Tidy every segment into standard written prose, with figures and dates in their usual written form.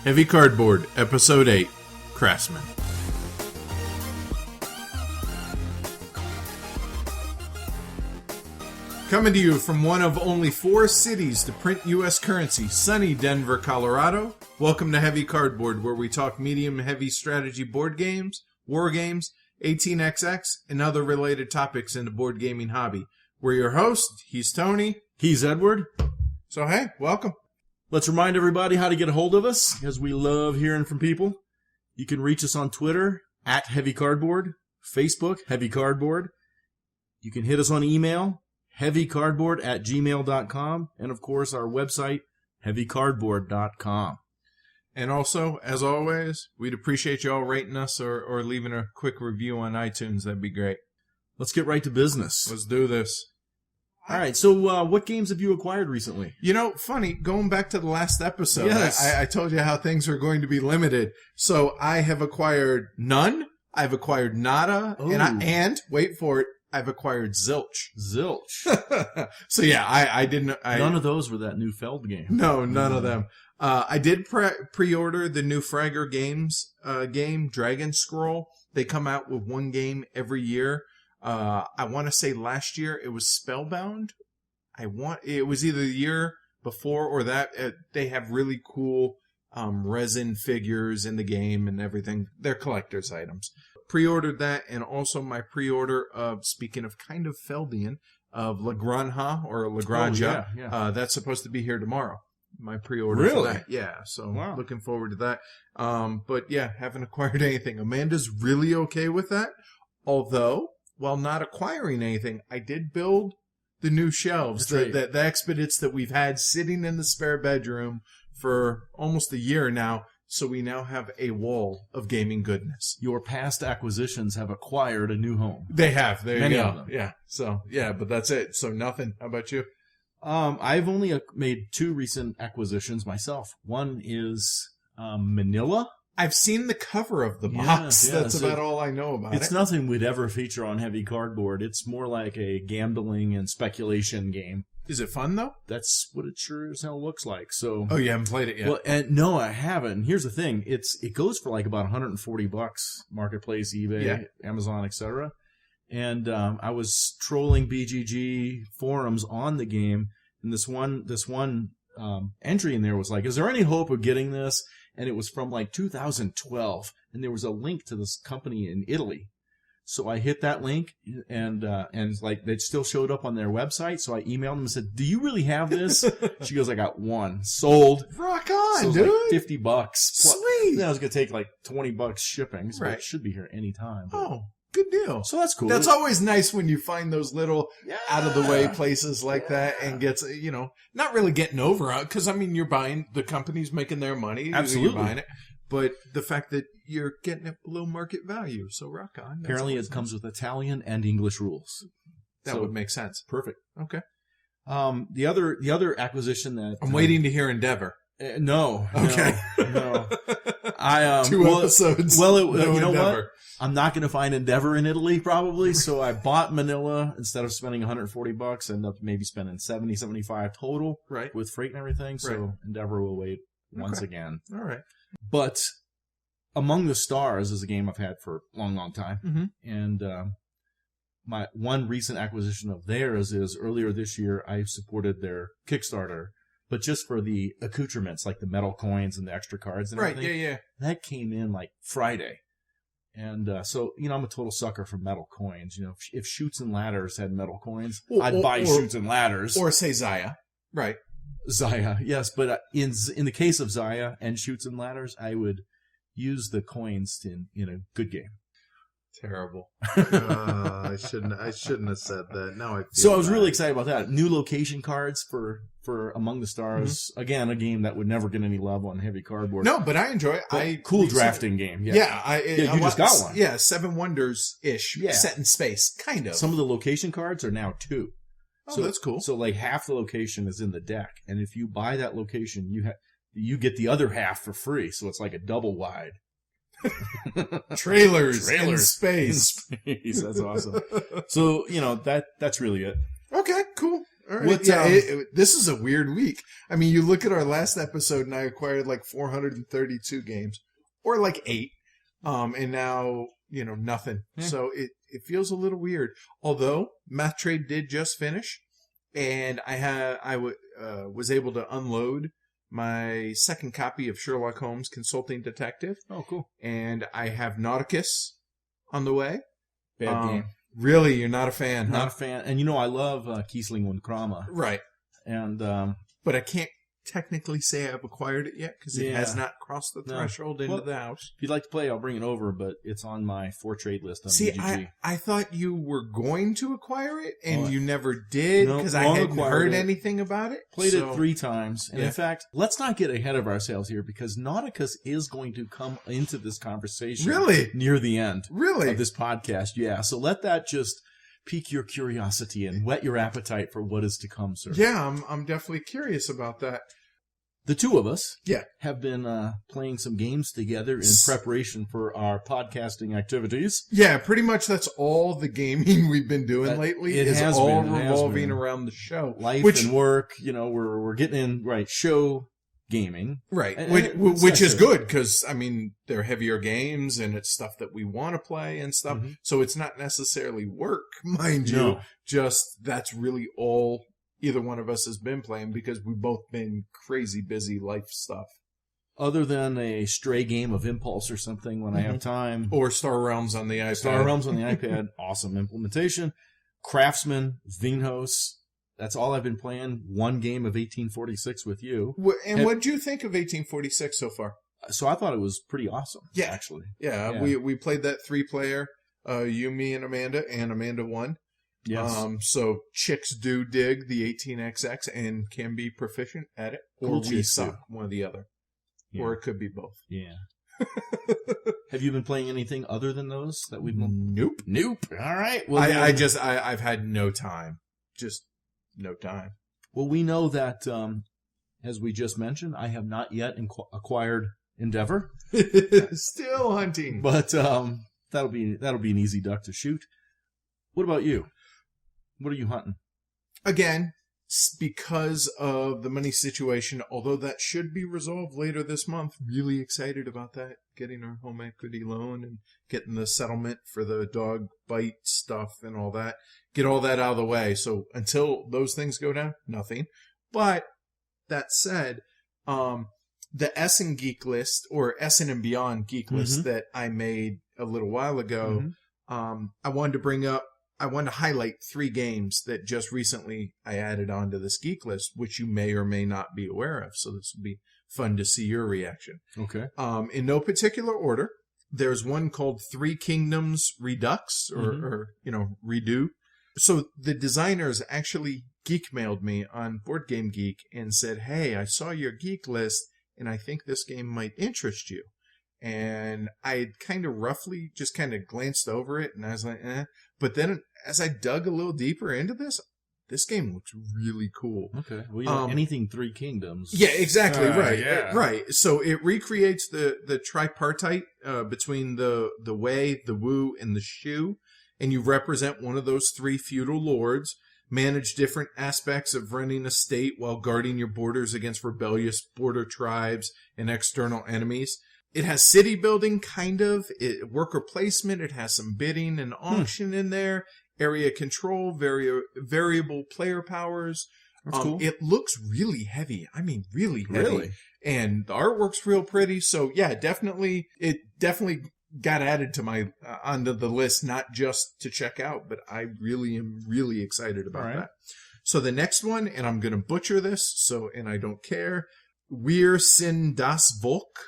Heavy Cardboard, Episode 8, Craftsmen. Coming to you from one of only 4 cities to print U.S. currency, sunny Denver, Colorado. Welcome to Heavy Cardboard, where we talk medium-heavy strategy board games, war games, 18xx, and other related topics in the board gaming hobby. We're your hosts. He's Tony. He's Edward. So, hey, welcome. Let's remind everybody how to get a hold of us, because we love hearing from people. You can reach us on Twitter, at Heavy Cardboard, Facebook, Heavy Cardboard. You can hit us on email, heavycardboard@gmail.com, and of course our website, heavycardboard.com. And also, as always, we'd appreciate you all rating us or leaving a quick review on iTunes. That'd be great. Let's get right to business. Let's do this. All right, so what games have you acquired recently? You know, funny, going back to the last episode, yes. I told you how things are going to be limited. So I have acquired none, I've acquired nada, and wait for it, I've acquired zilch. Zilch. So yeah, I didn't... None of those were that new Feld game. No, none of them. I did pre-order the new Fragger Games game, Dragon Scroll. They come out with one game every year. I want to say last year it was Spellbound. It was either the year before or that. They have really cool resin figures in the game and everything. They're collector's items. Pre-ordered that, and also my pre-order of, speaking of kind of Feldian, of La Granja or La Granja. Oh, yeah. That's supposed to be here tomorrow. My pre-order Really? for that. Yeah, so wow. Looking forward to that. But yeah, haven't acquired anything. Amanda's really okay with that, although... while not acquiring anything, I did build the new shelves, the expedites that we've had sitting in the spare bedroom for almost a year now. So we now have a wall of gaming goodness. Your past acquisitions have acquired a new home. They have. There Many you go. of them. Yeah. So, yeah, but that's it. So nothing. How about you? I've only made 2 recent acquisitions myself. One is Manila. I've seen the cover of the box. Yeah, That's about all I know about it. It's nothing we'd ever feature on Heavy Cardboard. It's more like a gambling and speculation game. Is it fun, though? That's what it sure as hell looks like. So, oh, you haven't played it yet? Well, and no, I haven't. And here's the thing. It goes for like about $140, Marketplace, eBay, Amazon, etc. And I was trolling BGG forums on the game, and this one entry in there was like, is there any hope of getting this? And it was from like 2012, and there was a link to this company in Italy. So I hit that link, and like they still showed up on their website. So I emailed them and said, "Do you really have this?" She goes, "I got one sold." Rock on, so dude! Like $50. Sweet. Then I was gonna take like $20 shipping, so right. It should be here anytime. Oh. Good deal. So that's cool. That's always nice when you find those little out-of-the-way places like that and gets, not really getting over it. Because, I mean, you're buying, the company's making their money. Absolutely. You're buying it. But the fact that you're getting it below market value. So rock on. Apparently it comes with Italian and English rules. That would make sense. Perfect. Okay. The other acquisition that... I'm waiting to hear Endeavor. No. Okay. No. 2 episodes. Well, no you know Endeavor. what? I'm not going to find Endeavor in Italy, probably. So I bought Manila instead of spending $140. Ended up maybe spending $70-75 total, right, with freight and everything. So right. Endeavor will wait once again. All right. But Among the Stars is a game I've had for a long, long time, and my one recent acquisition of theirs is earlier this year. I supported their Kickstarter. But just for the accoutrements, like the metal coins and the extra cards and everything. Right, yeah. That came in like Friday. And so, I'm a total sucker for metal coins. If Chutes and Ladders had metal coins, I'd buy Chutes and Ladders. Or say Zaya. Right. Zaya, yes. But in the case of Zaya and Chutes and Ladders, I would use the coins in a good game. Terrible. I shouldn't have said that. Now I feel So I was bad. really excited about that. New location cards for Among the Stars. Again, a game that would never get any love on Heavy Cardboard. No, but I enjoy it. Cool drafting game. Yeah. You just got one. Yeah, 7 Wonders-ish. Yeah. Set in space, kind of. Some of the location cards are now 2. Oh, so that's cool. So like half the location is in the deck, and if you buy that location, you get the other half for free. So it's like a double wide. Trailers in space. That's awesome. So that's really it. Okay, cool. All right. What, This is a weird week. I mean, you look at our last episode, and I acquired like 432 games, or like 8, and now nothing. Yeah. So it feels a little weird. Although Math Trade did just finish, and I was able to unload my second copy of Sherlock Holmes Consulting Detective. Oh, cool. And I have Nauticus on the way. Bad game. Really? You're not a fan, huh? Not a fan. And I love Kiesling und Kramer. Right. And but I can't technically say I've acquired it yet because it has not crossed the threshold into the house. If you'd like to play, I'll bring it over, but it's on my for trade list on See, BGG. I thought you were going to acquire it, and you never did because I hadn't heard anything about it. Played it 3 times. And Yeah. in fact, let's not get ahead of ourselves here because Nauticus is going to come into this conversation Really? near the end Really? of this podcast. Yeah, so let that just pique your curiosity and whet your appetite for what is to come, sir. Yeah, I'm definitely curious about that. The two of us Yeah. have been playing some games together in preparation for our podcasting activities. Yeah, pretty much that's all the gaming we've been doing lately. It is has all been, it has revolving been. around the show. Life and work, we're getting in, show gaming. Right, And which is it. good because, I mean, they're heavier games and it's stuff that we want to play and stuff. Mhm. So it's not necessarily work, mind you. No. Just that's really all either one of us has been playing because we've both been crazy busy life stuff. Other than a stray game of Impulse or something when I have time. Or Star Realms on the iPad. Star Realms on the iPad. Awesome implementation. Craftsmen, Vinhos. That's all I've been playing. 1 game of 1846 with you. And what do you think of 1846 so far? So I thought it was pretty awesome. Yeah. Actually. Yeah. We played that 3-player, you, me, and Amanda won. Yes. So chicks do dig the 18XX and can be proficient at it, or Cool we chicks suck, do. one or the other, or it could be both. Yeah. Have you been playing anything other than those that we've been? Nope. All right. Well, I've had no time, just no time. Well, we know that, as we just mentioned, I have not yet acquired Endeavor, Still hunting, but that'll be an easy duck to shoot. What about you? What are you hunting? Again, because of the money situation, although that should be resolved later this month. Really excited about that. Getting our home equity loan and getting the settlement for the dog bite stuff and all that. Get all that out of the way. So until those things go down, nothing. But that said, the Essen Geek List, or Essen and Beyond Geek List that I made a little while ago, I wanted to highlight 3 games that just recently I added onto this geek list, which you may or may not be aware of. So this would be fun to see your reaction. Okay. In no particular order, there's one called 3 Kingdoms Redux, or Redo. So the designers actually geek mailed me on Board Game Geek and said, "Hey, I saw your geek list, and I think this game might interest you." And I kind of roughly just kind of glanced over it, and I was like, eh. But then as I dug a little deeper into this game looks really cool. Okay. Well, anything 3 Kingdoms. Yeah, exactly. Right. Yeah. Right. So it recreates the tripartite between the Wei, the Wu, and the Shu. And you represent one of those 3 feudal lords, manage different aspects of running a state while guarding your borders against rebellious border tribes and external enemies. It has city building, kind of, worker placement. It has some bidding and auction in there, area control, variable player powers. That's cool. It looks really heavy. I mean, really heavy. Really? And the artwork's real pretty. So yeah, it definitely got added to my onto the list, not just to check out, but I really am really excited about that. So the next one, and I'm going to butcher this, and I don't care. Wir sind das Volk.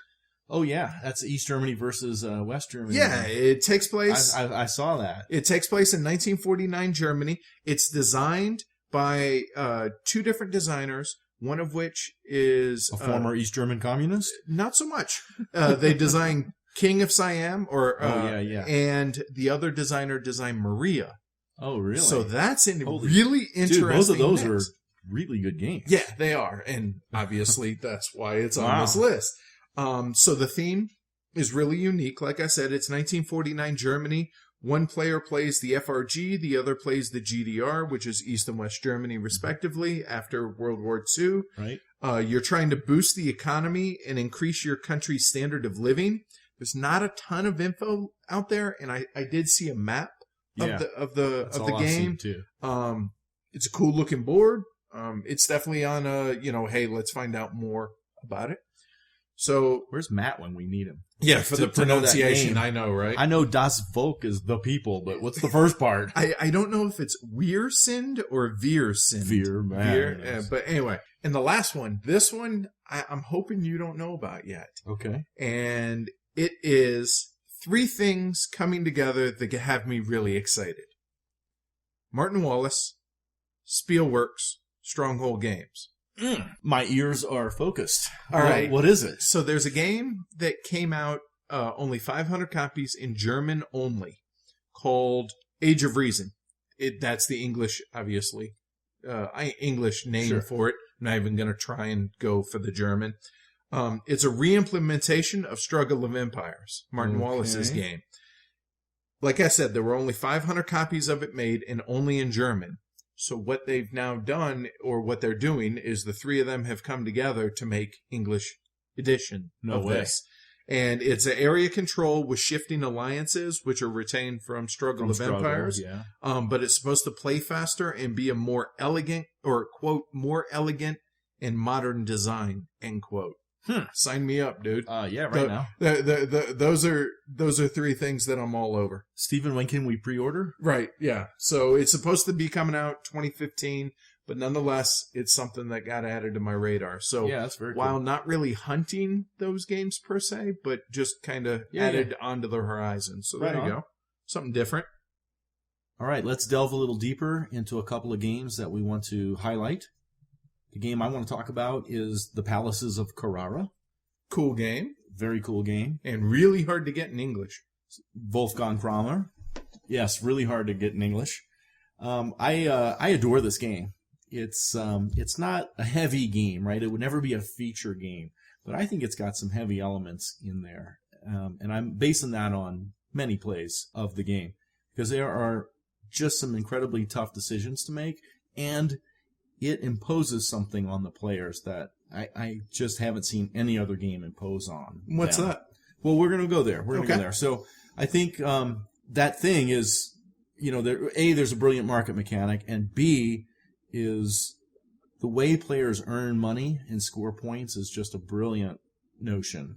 Oh, yeah. That's East Germany versus West Germany. Yeah, it takes place... I saw that. It takes place in 1949 Germany. It's designed by 2 different designers, one of which is... A former East German communist? Not so much. They designed King of Siam, and the other designer designed Maria. Oh, really? So that's really interesting. Dude, both of those are really good games. Yeah, they are. And obviously, that's why it's on this list. So the theme is really unique. Like I said, it's 1949 Germany, One player plays the FRG, the other plays the GDR, which is East and West Germany, respectively, after World War II. Right. You're trying to boost the economy and increase your country's standard of living. There's not a ton of info out there, and I did see a map of the game. Too. It's a cool looking board. It's definitely on hey, let's find out more about it. So where's Matt when we need him? Yeah, for the pronunciation, I know, right? I know Das Volk is the people, but what's the first part? I don't know if it's Weirsind or Veersind. Veer. But anyway, and the last one, this one, I'm hoping you don't know about yet. Okay. And it is 3 things coming together that have me really excited. Martin Wallace, Spielworks, Stronghold Games. My ears are focused. All right. What is it? So there's a game that came out, only 500 copies in German only, called Age of Reason. That's the English, obviously, English name for it. I'm not even going to try and go for the German. It's a re-implementation of Struggle of Empires, Martin Wallace's game. Like I said, there were only 500 copies of it made, and only in German. So what they've now done, or what they're doing, is the 3 of them have come together to make English edition of this. And it's an area control with shifting alliances, which are retained from Struggle of Empires. Yeah. But it's supposed to play faster and be a more elegant, or quote, more elegant and modern design, end quote. Sign me up, dude. Yeah, right now. Those are 3 things that I'm all over. Stephen, when can we pre-order? Right, yeah. So it's supposed to be coming out 2015, but nonetheless, it's something that got added to my radar. So yeah, that's very while cool. not really hunting those games per se, but just kind of added onto the horizon. So there you go. Something different. All right, let's delve a little deeper into a couple of games that we want to highlight. The game I want to talk about is The Palaces of Carrara. Cool game. Very cool game. And really hard to get in English. Wolfgang Kramer. Yes, really hard to get in English. I adore this game. It's not a heavy game, right? It would never be a feature game, but I think it's got some heavy elements in there. And I'm basing that on many plays of the game, because there are just some incredibly tough decisions to make, and it imposes something on the players that I just haven't seen any other game impose on. What's them. that? Well, we're going to go there. We're going to go there. So I think that thing is, there's a brilliant market mechanic, and B is the way players earn money and score points is just a brilliant notion.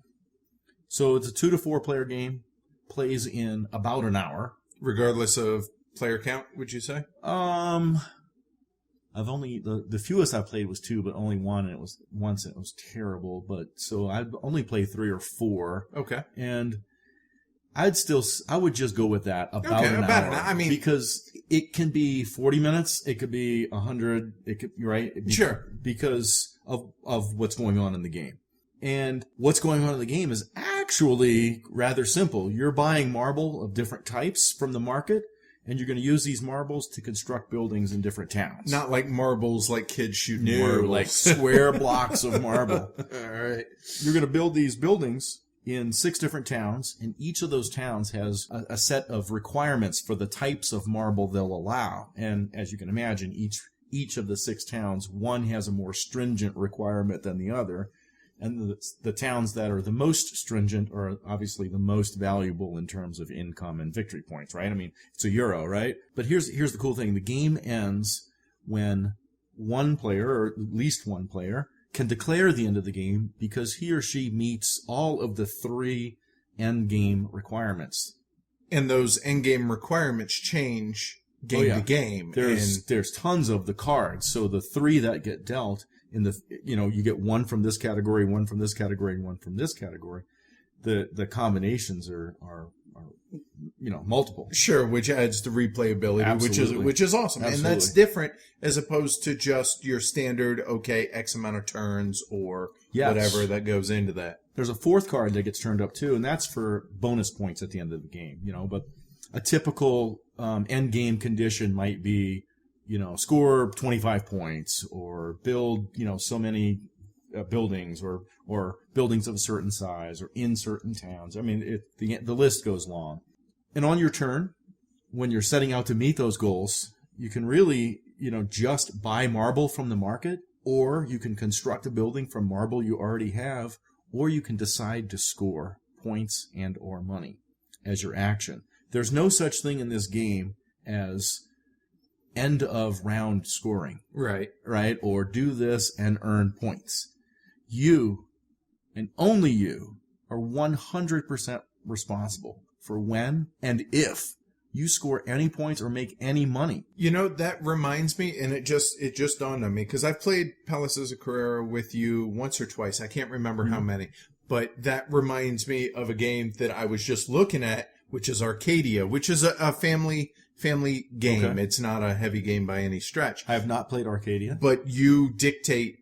So it's a 2 to 4 player game, plays in about an hour. Regardless of player count, would you say? I've only the fewest I played was 2, but only 1, and it was once, and it was terrible. But so I've only played 3 or 4. Okay, and I would just go with that about an hour. I mean, because it can be 40 minutes, it could be 100, it could sure, because of what's going on in the game. And what's going on in the game is actually rather simple. You're buying marble of different types from the market, and you're going to use these marbles to construct buildings in different towns. Not like marbles, like kids shooting marbles. Like square blocks of marble. All right. You're going to build these buildings in 6 different towns, and each of those towns has a set of requirements for the types of marble they'll allow. And as you can imagine, each of the 6 towns, one has a more stringent requirement than the other. And the towns that are the most stringent are obviously the most valuable in terms of income and victory points, right? I mean, it's a euro, right? But here's the cool thing. The game ends when one player, or at least one player, can declare the end of the game because he or she meets all of the 3 end game requirements. And those end game requirements change game to game. There's tons of the cards. So the 3 that get dealt, you get 1 from this category, 1 from this category, and 1 from this category. The combinations are multiple. Sure, which adds to replayability, Absolutely. which is awesome. Absolutely. And that's different as opposed to just your standard, X amount of turns or whatever that goes into that. There's a 4th card that gets turned up too, and that's for bonus points at the end of the game. But a typical end game condition might be, score 25 points, or build, so many buildings, or buildings of a certain size, or in certain towns. I mean, the list goes long. And on your turn, when you're setting out to meet those goals, you can really, just buy marble from the market, or you can construct a building from marble you already have, or you can decide to score points and or money as your action. There's no such thing in this game as end of round scoring. Right. Right? Or do this and earn points. You, and only you, are 100% responsible for when and if you score any points or make any money. That reminds me, and it just dawned on me, because I've played Palaces of Carrara with you once or twice. I can't remember how many. But that reminds me of a game that I was just looking at, which is Arcadia, which is a family game. Okay. It's not a heavy game by any stretch. I have not played Arcadia. But you dictate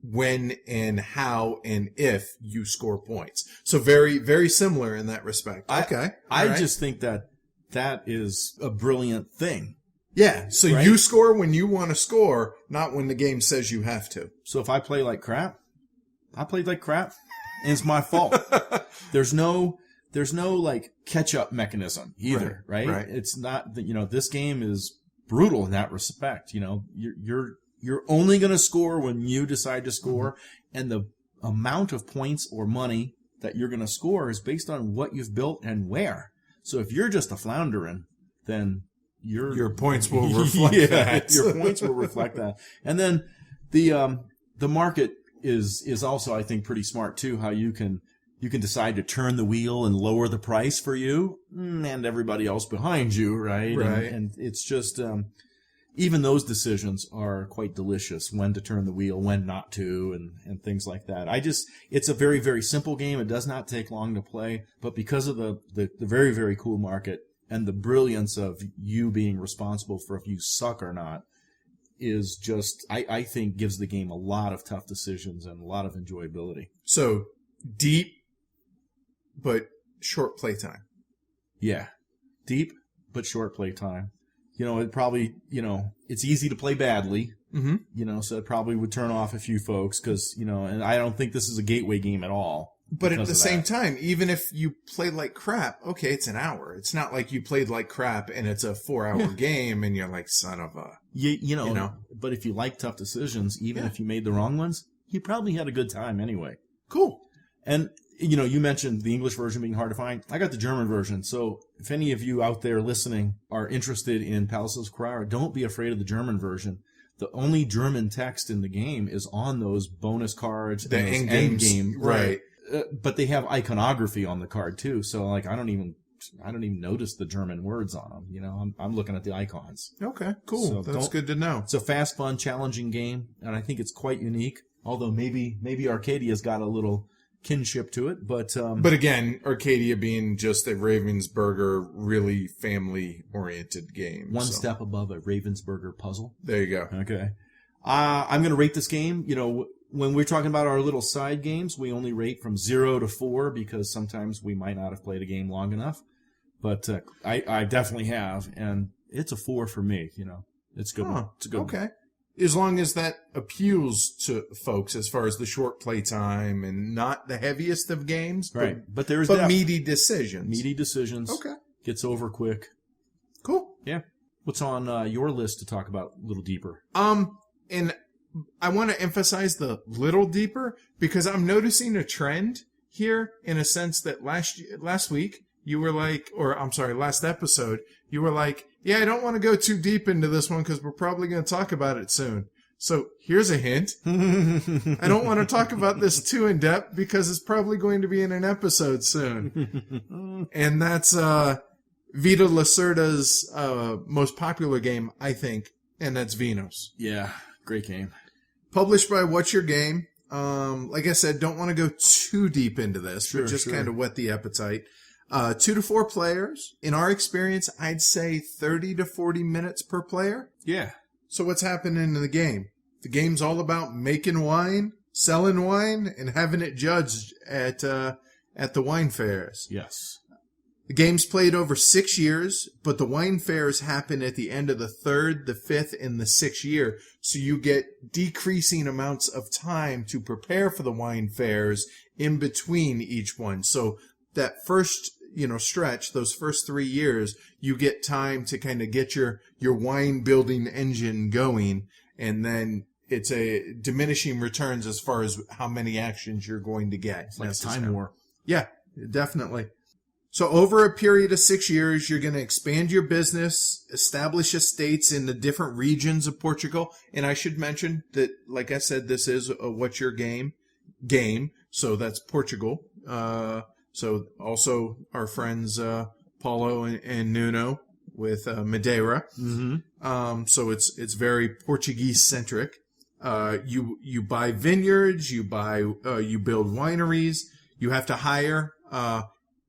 when and how and if you score points. So very, very similar in that respect. Okay. I just think that is a brilliant thing. Yeah. So you score when you want to score, not when the game says you have to. So if I play like crap, I played like crap, and it's my fault. There's no like catch-up mechanism either, right? It's not that, this game is brutal in that respect. You're only going to score when you decide to score, and the amount of points or money that you're going to score is based on what you've built and where. So if you're just a floundering, then your points will reflect that. Your points will reflect that. And then the market is also, I think, pretty smart too. How you can decide to turn the wheel and lower the price for you and everybody else behind you, right? And it's just even those decisions are quite delicious. When to turn the wheel, when not to, and things like that. It's a very, very simple game. It does not take long to play, but because of the very, very cool market and the brilliance of you being responsible for if you suck or not is just, I think, gives the game a lot of tough decisions and a lot of enjoyability. So deep, but short playtime. Yeah. Deep, but short playtime. It probably, it's easy to play badly, so it probably would turn off a few folks because, and I don't think this is a gateway game at all. But at the same time, even if you play like crap, okay, it's an hour. It's not like you played like crap and it's a 4-hour game and you're like, son of a... But if you like tough decisions, even if you made the wrong ones, you probably had a good time anyway. Cool. And... you mentioned the English version being hard to find. I got the German version. So if any of you out there listening are interested in Palaces of Carrara, don't be afraid of the German version. The only German text in the game is on those bonus cards. The end game. Right. But they have iconography on the card too. So like, I don't even notice the German words on them. I'm looking at the icons. Okay, cool. So that's good to know. It's a fast, fun, challenging game. And I think it's quite unique. Although maybe Arcadia's got a little kinship to it, but again, Arcadia being just a Ravensburger, really family-oriented game. One step above a Ravensburger puzzle. There you go. Okay. I'm going to rate this game. When we're talking about our little side games, we only rate from 0 to 4 because sometimes we might not have played a game long enough. But I definitely have, and it's a 4 for me. It's good. It's a good. Okay. As long as that appeals to folks as far as the short play time and not the heaviest of games. Right. But there's meaty decisions. Meaty decisions. Okay. Gets over quick. Cool. Yeah. What's on your list to talk about a little deeper? And I want to emphasize the little deeper because I'm noticing a trend here in a sense that last week you were like, last episode, you were like, yeah, I don't want to go too deep into this one because we're probably going to talk about it soon. So here's a hint. I don't want to talk about this too in depth because it's probably going to be in an episode soon. And that's Vita Lacerda's most popular game, I think, and that's Vinhos. Yeah, great game. Published by What's Your Game. Like I said, don't want to go too deep into this, but just kind of whet the appetite. 2 to 4 players. In our experience, I'd say 30 to 40 minutes per player. Yeah. So what's happening in the game? The game's all about making wine, selling wine, and having it judged at the wine fairs. Yes. The game's played over 6 years, but the wine fairs happen at the end of the 3rd, the 5th, and the 6th year. So you get decreasing amounts of time to prepare for the wine fairs in between each one. So that first stretch, those first 3 years, you get time to kind of get your wine building engine going, and then it's a diminishing returns as far as how many actions you're going to get. It's like a time war. Yeah, definitely. So over a period of 6 years, you're going to expand your business, establish estates in the different regions of Portugal. And I should mention that, like I said, this is a What's Your Game. So that's Portugal. So also our friends Paulo and Nuno with Madeira. Mm-hmm. So it's very Portuguese centric. You buy vineyards, you build wineries. You have to hire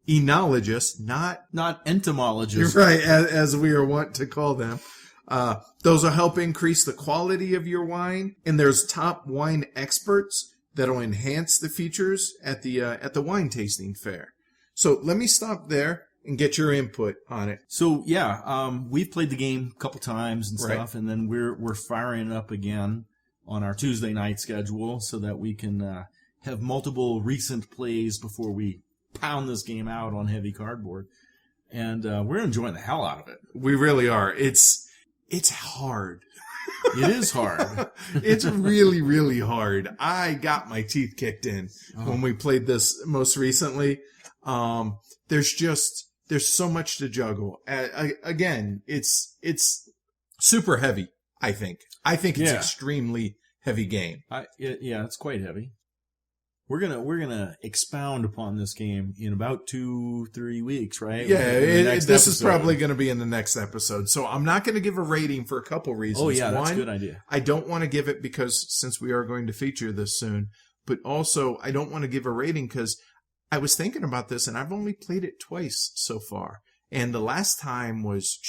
enologists, not entomologists. Right, as we are wont to call them. Those will help increase the quality of your wine, and there's top wine experts that'll enhance the features at the wine tasting fair. So let me stop there and get your input on it. So yeah, we've played the game a couple times and stuff, and then we're firing it up again on our Tuesday night schedule so that we can have multiple recent plays before we pound this game out on heavy cardboard. And we're enjoying the hell out of it. We really are. It's hard. It is hard. It's really, really hard. I got my teeth kicked in when we played this most recently. There's so much to juggle. Again, it's super heavy, I think. I think it's extremely heavy game. It's quite heavy. We're gonna expound upon this game in about 2-3 weeks, right? Yeah, this is probably going to be in the next episode. So I'm not going to give a rating for a couple reasons. Oh yeah, that's One, a good idea. I don't want to give it because since we are going to feature this soon, but also I don't want to give a rating because I was thinking about this and I've only played it twice so far. And the last time was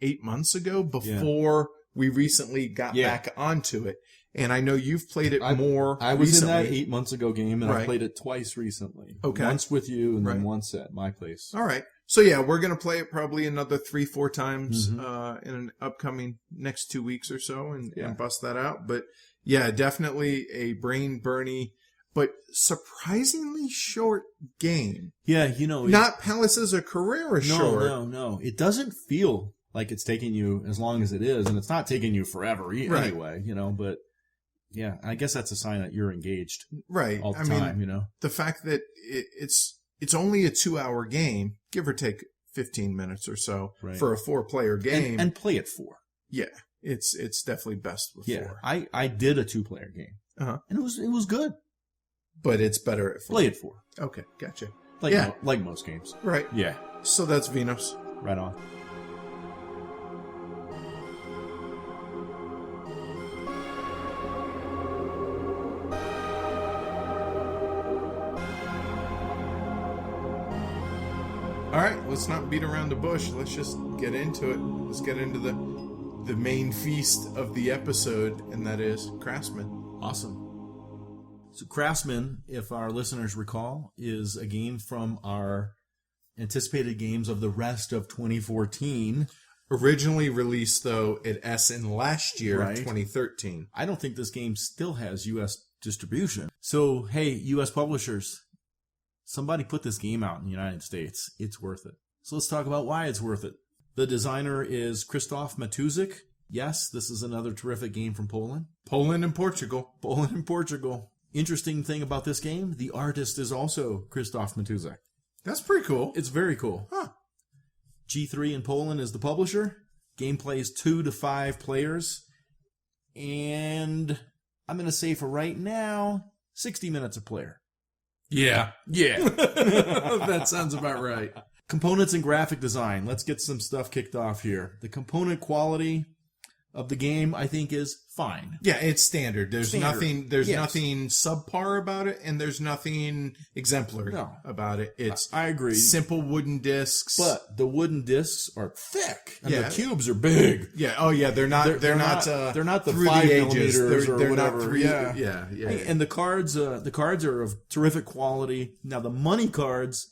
8 months ago before we recently got back onto it. And I know you've played it more I was recently. in that 8 months ago game, and I played it twice recently. Okay. Once with you, and then once at my place. All right. So, yeah, we're going to play it probably another 3-4 times in an upcoming next 2 weeks or so and bust that out. But, yeah, definitely a brain-burny, but surprisingly short game. Yeah, not Palaces of Carrara short. No. It doesn't feel like it's taking you as long as it is, and it's not taking you forever anyway, but... Yeah, I guess that's a sign that you're engaged, right? All the time, The fact that it's only a 2-hour game, give or take 15 minutes or so for a 4-player game, and play it 4. Yeah, it's definitely best with 4. I did a 2-player game, and it was good, but it's better at 4. Play it 4. Okay, gotcha. Like most games, right? Yeah. So that's Vinhos. Right on. All right, let's not beat around the bush. Let's just get into it. Let's get into the main feast of the episode, and that is Craftsmen. Awesome. So Craftsmen, if our listeners recall, is a game from our anticipated games of the rest of 2014. Originally released, though, at Essen last year, 2013. I don't think this game still has U.S. distribution. So, hey, U.S. publishers, somebody put this game out in the United States. It's worth it. So let's talk about why it's worth it. The designer is Krzysztof Matuzik. Yes, this is another terrific game from Poland. Poland and Portugal. Interesting thing about this game, the artist is also Krzysztof Matuzik. That's pretty cool. It's very cool. Huh. G3 in Poland is the publisher. Game plays 2 to 5 players. And I'm going to say for right now, 60 minutes a player. Yeah. That sounds about right. Components and graphic design. Let's get some stuff kicked off here. The component quality of the game, I think, is fine. Yeah, it's standard. There's nothing subpar about it, and there's nothing exemplary about it. It's I agree. Simple wooden discs. But the wooden discs are thick, and the cubes are big. Yeah. Oh, yeah. They're not they're not the 5 millimeters or they're whatever. Not 3, yeah. And the cards are of terrific quality. Now the money cards,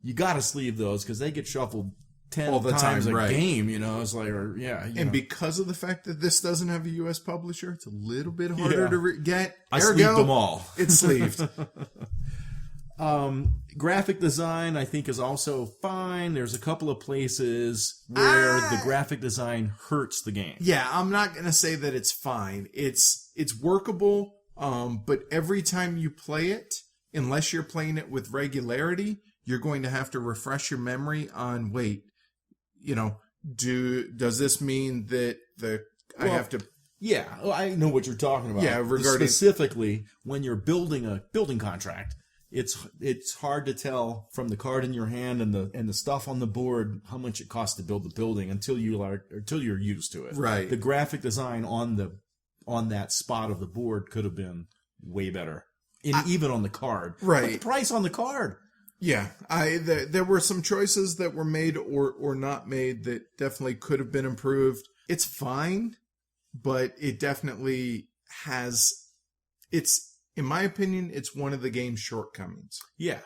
you got to sleeve those because they get shuffled 10 all the times time, a game, it's like, and because of the fact that this doesn't have a U.S. publisher, it's a little bit harder to get. I sleeved them all. It's sleeved. Graphic design, I think, is also fine. There's a couple of places where the graphic design hurts the game. Yeah, I'm not going to say that it's fine. It's workable, but every time you play it, unless you're playing it with regularity, you're going to have to refresh your memory on, does this mean that I have to... Yeah, I know what you're talking about. Yeah, regarding... Specifically, when you're building a building contract, it's hard to tell from the card in your hand and the stuff on the board how much it costs to build the building until you're used to it. Right. The graphic design on that spot of the board could have been way better, even on the card. Right. But the price on the card. Yeah, there were some choices that were made or not made that definitely could have been improved. It's fine, but it definitely has... In my opinion, it's one of the game's shortcomings. Yeah.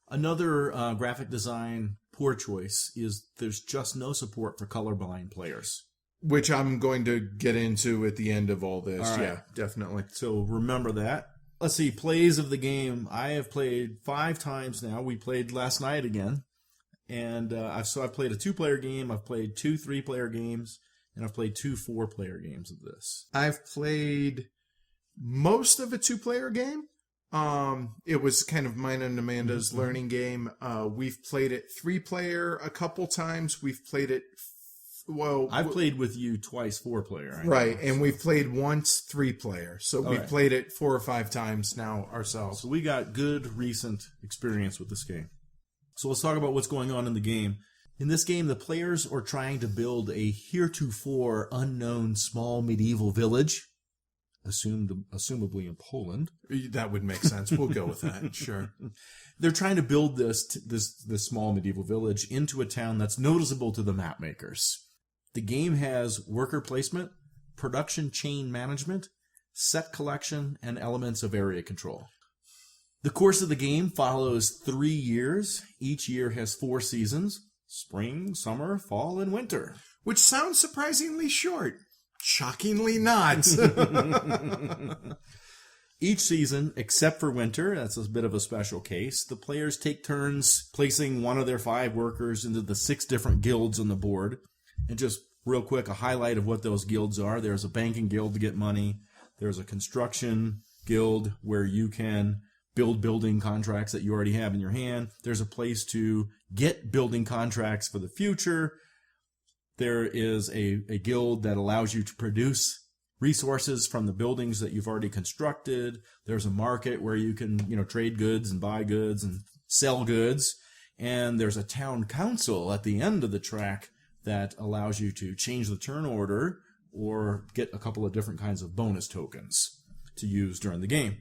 Another graphic design poor choice is there's just no support for colorblind players. Which I'm going to get into at the end of all this. All right. Yeah, definitely. So remember that. Let's see, plays of the game. I have played 5 times now. We played last night again. And I've played a 2-player game. I've played 2 3-player games. And I've played 2 4-player games of this. I've played... most of a 2-player game. It was kind of mine and Amanda's learning game. We've played it 3-player a couple times. We've played it... I've played with you twice 4-player. Right, and we've played once 3-player. So we've played it 4 or 5 times now ourselves. So we got good recent experience with this game. So let's talk about what's going on in the game. In this game, the players are trying to build a heretofore unknown small medieval village, assumably in Poland. That would make sense. We'll go with that. Sure. They're trying to build this small medieval village into a town that's noticeable to the map makers. The game has worker placement, production chain management, set collection, and elements of area control. The course of the game follows 3 years. Each year has 4 seasons: spring, summer, fall, and winter. Which sounds surprisingly short. Shockingly not. Each season, except for winter, that's a bit of a special case, the players take turns placing one of their 5 workers into the 6 different guilds on the board. And just real quick, a highlight of what those guilds are. There's a banking guild to get money. There's a construction guild where you can build building contracts that you already have in your hand. There's a place to get building contracts for the future. There is a guild that allows you to produce resources from the buildings that you've already constructed. There's a market where you can, trade goods and buy goods and sell goods. And there's a town council at the end of the track that allows you to change the turn order or get a couple of different kinds of bonus tokens to use during the game.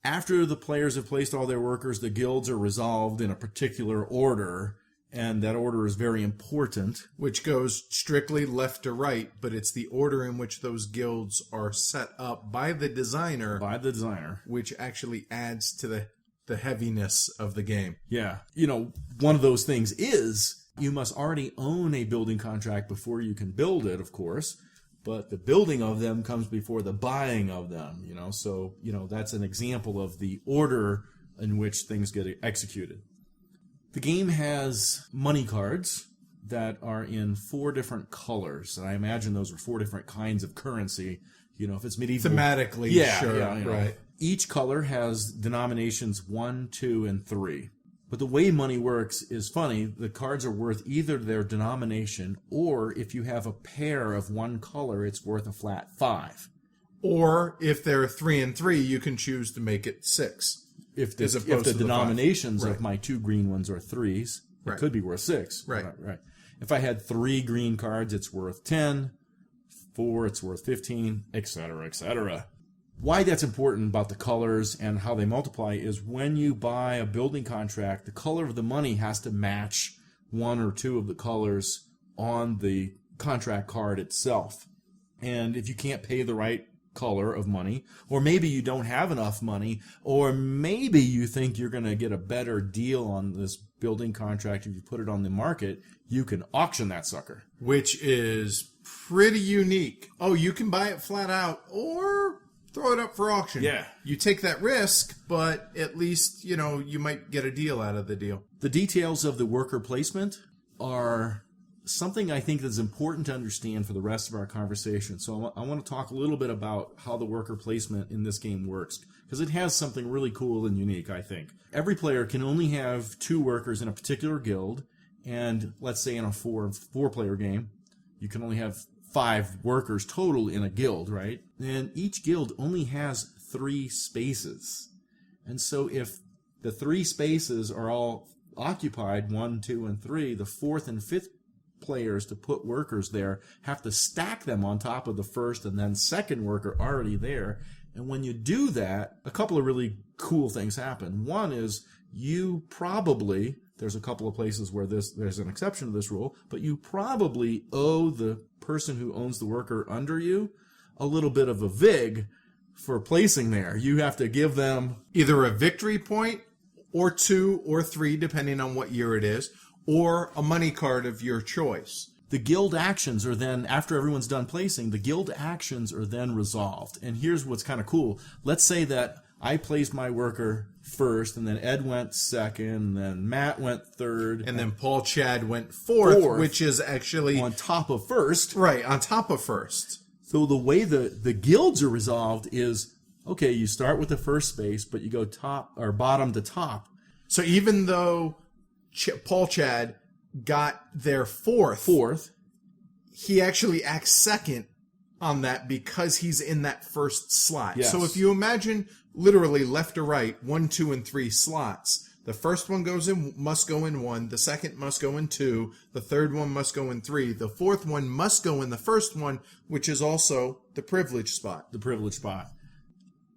After the players have placed all their workers, the guilds are resolved in a particular order, and that order is very important. Which goes strictly left to right, but it's the order in which those guilds are set up by the designer. Which actually adds to the heaviness of the game. Yeah. One of those things is you must already own a building contract before you can build it, of course. But the building of them comes before the buying of them, So, that's an example of the order in which things get executed. The game has money cards that are in 4 different colors. And I imagine those are 4 different kinds of currency. If it's medieval. Thematically, sure. Yeah, right. Each color has denominations 1, 2, and 3. But the way money works is funny. The cards are worth either their denomination, or if you have a pair of one color, it's worth a flat 5. Or if they're 3 and 3, you can choose to make it 6. If the denominations of my 2 green ones are 3s, it could be worth 6. Right. If I had 3 green cards, it's worth 10. 4, it's worth 15, etc., etc. Why that's important about the colors and how they multiply is when you buy a building contract, the color of the money has to match 1 or 2 of the colors on the contract card itself. And if you can't pay the right color of money, or maybe you don't have enough money, or maybe you think you're going to get a better deal on this building contract if you put it on the market, you can auction that sucker. Which is pretty unique. Oh, you can buy it flat out, or throw it up for auction. Yeah. You take that risk, but at least, you might get a deal out of the deal. The details of the worker placement are something I think that's important to understand for the rest of our conversation. So I want to talk a little bit about how the worker placement in this game works, because it has something really cool and unique, I think. Every player can only have 2 workers in a particular guild, and let's say in a 4-player game, you can only have 5 workers total in a guild, right? And each guild only has 3 spaces. And so if the 3 spaces are all occupied, 1, 2, and 3, the 4th and 5th players to put workers there have to stack them on top of the 1st and then 2nd worker already there. And when you do that, a couple of really cool things happen. One is you probably, there's a couple of places where there's an exception to this rule, but you probably owe the person who owns the worker under you a little bit of a vig for placing there. You have to give them either a victory point or 2 or 3, depending on what year it is, or a money card of your choice. The guild actions are then, after everyone's done placing, the guild actions are then resolved. And here's what's kind of cool. Let's say that I placed my worker first, and then Ed went second, and then Matt went third. And then Paul Chad went fourth, which is actually on top of first. Right, on top of first. So the way the guilds are resolved is, okay, you start with the first space, but you go top or bottom to top. So even though Paul Chad got their fourth, he actually acts second on that because he's in that first slot. Yes. So if you imagine literally left to right, 1, 2, and 3 slots, the first one must go in 1, the second must go in 2, the third one must go in 3, the fourth one must go in the first one, which is also the privilege spot. The privilege spot.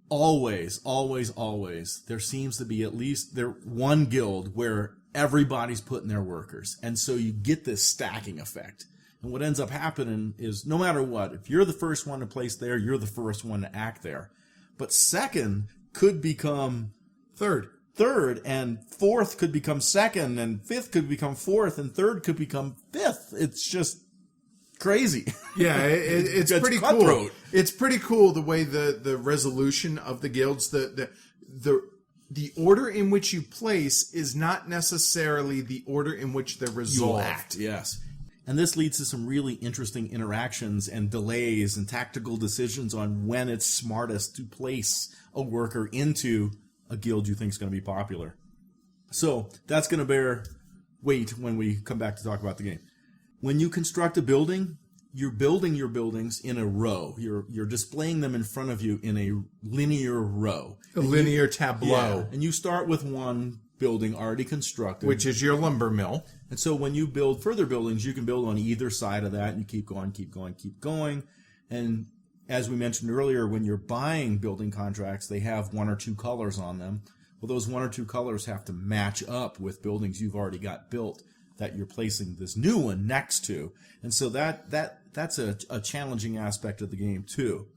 Always, always, always, there seems to be at least one guild where everybody's putting their workers. And so you get this stacking effect. And what ends up happening is, no matter what, if you're the first one to place there, you're the first one to act there. But second could become third, and fourth could become second, and fifth could become fourth, and third could become fifth. It's just crazy. Yeah, it's pretty cool. It's pretty cool the way the resolution of the guilds, the order in which you place is not necessarily the order in which they're resolved. You act, yes. And this leads to some really interesting interactions and delays and tactical decisions on when it's smartest to place a worker into a guild you think is going to be popular. So that's going to bear weight when we come back to talk about the game. When you construct a building, you're building your buildings in a row. You're displaying them in front of you in a linear row. A linear tableau. Yeah, and you start with one building already constructed, which is your lumber mill. And so when you build further buildings, you can build on either side of that, and you keep going. And as we mentioned earlier, when you're buying building contracts, they have 1 or 2 colors on them. Well, those 1 or 2 colors have to match up with buildings you've already got built that you're placing this new one next to. And so that's a challenging aspect of the game too.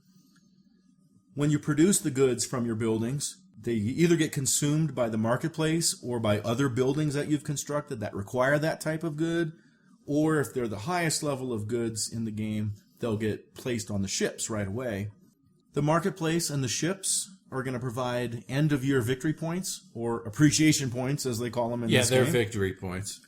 When you produce the goods from your buildings, they either get consumed by the marketplace or by other buildings that you've constructed that require that type of good, or if they're the highest level of goods in the game, they'll get placed on the ships right away. The marketplace and the ships are going to provide end-of-year victory points, or appreciation points, as they call them in this game. Yeah, they're victory points.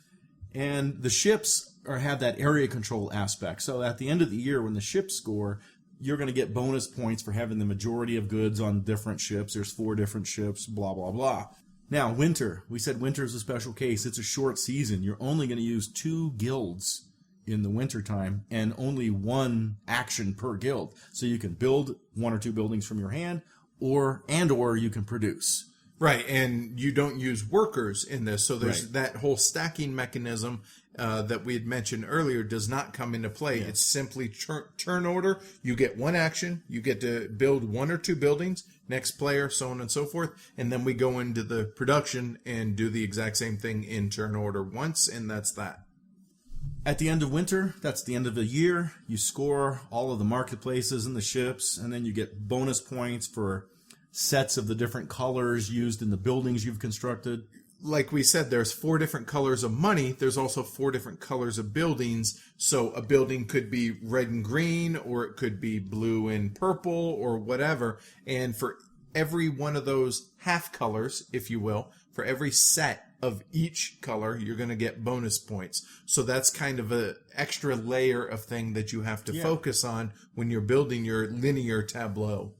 And the ships have that area control aspect. So at the end of the year, when the ships score, you're going to get bonus points for having the majority of goods on different ships. There's 4 different ships, blah, blah, blah. Now, winter. We said winter is a special case. It's a short season. You're only going to use 2 guilds in the winter time and only 1 action per guild. So you can build 1 or 2 buildings from your hand or you can produce. Right, and you don't use workers in this, so there's that whole stacking mechanism that we had mentioned earlier does not come into play. Yeah. It's simply turn order. You get 1 action, you get to build 1 or 2 buildings, next player, so on and so forth, and then we go into the production and do the exact same thing in turn order once, and that's that. At the end of winter, that's the end of the year, you score all of the marketplaces and the ships, and then you get bonus points for sets of the different colors used in the buildings you've constructed. like we said, there's 4 different colors of money. There's also 4 different colors of buildings. So a building could be red and green, or it could be blue and purple, or whatever. And for every one of those half colors, if you will, for every set of each color, you're going to get bonus points. So that's kind of a extra layer of thing that you have to focus on when you're building your linear tableau.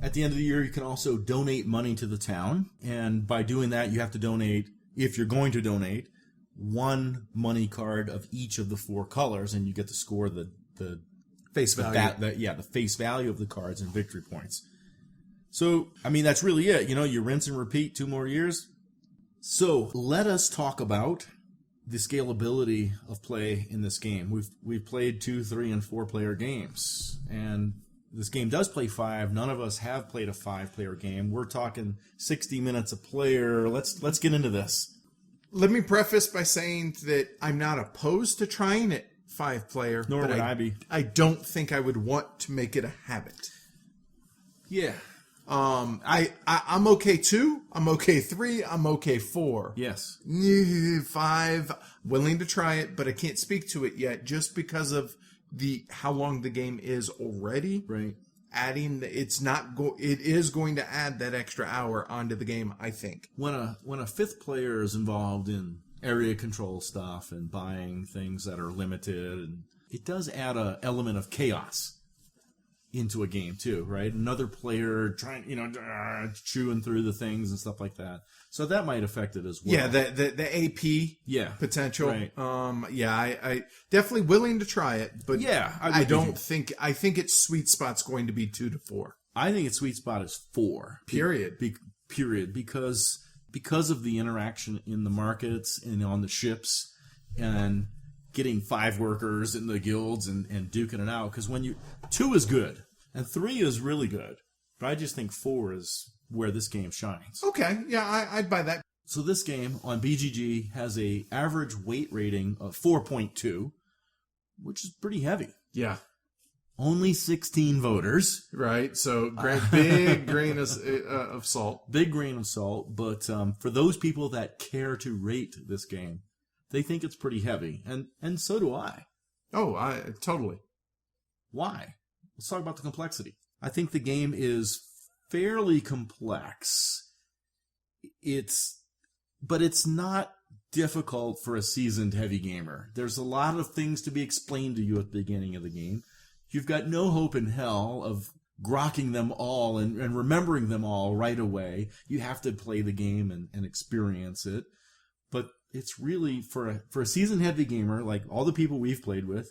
At the end of the year, you can also donate money to the town. And by doing that, you have to donate, if you're going to donate, 1 money card of each of the 4 colors, and you get to score the face value. The face value of the cards and victory points. So, I mean, that's really it. You know, you rinse and repeat 2 more years. So, let us talk about the scalability of play in this game. We've played 2, 3, and 4 player games, and this game does play 5. None of us have played a 5-player game. We're talking 60 minutes a player. Let's get into this. Let me preface by saying that I'm not opposed to trying it 5-player. Nor would I be. I don't think I would want to make it a habit. Yeah. I'm okay 2. I'm okay 3. I'm okay 4. Yes. 5. Willing to try it, but I can't speak to it yet just because of how long the game is already. Right. It is going to add that extra hour onto the game, I think. When a 5th player is involved in area control stuff and buying things that are limited, and it does add an element of chaos into a game too, right? Another player trying, chewing through the things and stuff like that. So that might affect it as well. Yeah, the AP potential. Right. I definitely willing to try it, but I think its sweet spot's going to be 2 to 4. I think its sweet spot is 4. Period. Period. Because of the interaction in the markets and on the ships and getting 5 workers in the guilds and duking it out. Because 2 is good and 3 is really good. But I just think 4 is where this game shines. Okay, yeah, I'd buy that. So this game on BGG has a average weight rating of 4.2, which is pretty heavy. Yeah. Only 16 voters. Right, so big grain of salt. Big grain of salt, but for those people that care to rate this game, they think it's pretty heavy, and so do I. Oh, totally. Why? Let's talk about the complexity. I think the game is fairly complex. But it's not difficult for a seasoned heavy gamer. There's a lot of things to be explained to you at the beginning of the game. You've got no hope in hell of grokking them all and remembering them all right away. You have to play the game and experience it. But it's really, for a seasoned heavy gamer, like all the people we've played with,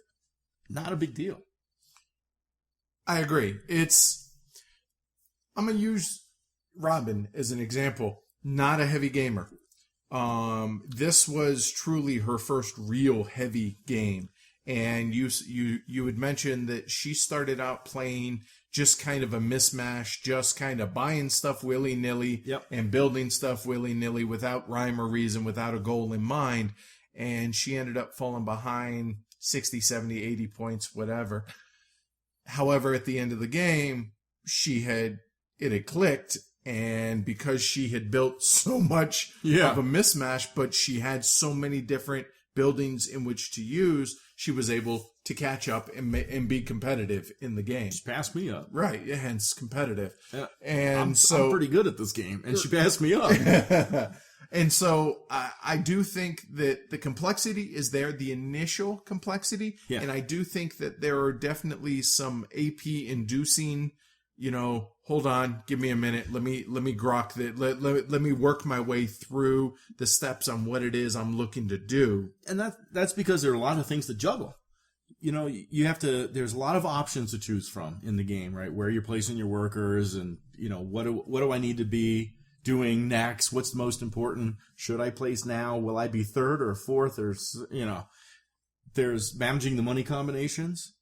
not a big deal. I agree. I'm going to use Robin as an example. Not a heavy gamer. This was truly her first real heavy game. And you had mentioned that she started out playing just kind of a mismatch, just kind of buying stuff willy-nilly and building stuff willy-nilly without rhyme or reason, without a goal in mind. And she ended up falling behind 60, 70, 80 points, whatever. However, at the end of the game, it had clicked. And because she had built so much of a mismatch, but she had so many different buildings in which to use, she was able to catch up and be competitive in the game. She passed me up. Right, hence competitive. Yeah. And I'm pretty good at this game, and she passed me up. And so I do think that the complexity is there, the initial complexity, and I do think that there are definitely some AP inducing, hold on, give me a minute. Let me grok that. Let me work my way through the steps on what it is I'm looking to do. And that's because there are a lot of things to juggle. You have to. There's a lot of options to choose from in the game, right? Where you're placing your workers, and what do I need to be doing next? What's the most important? Should I place now? Will I be third or fourth? Or there's managing the money combinations.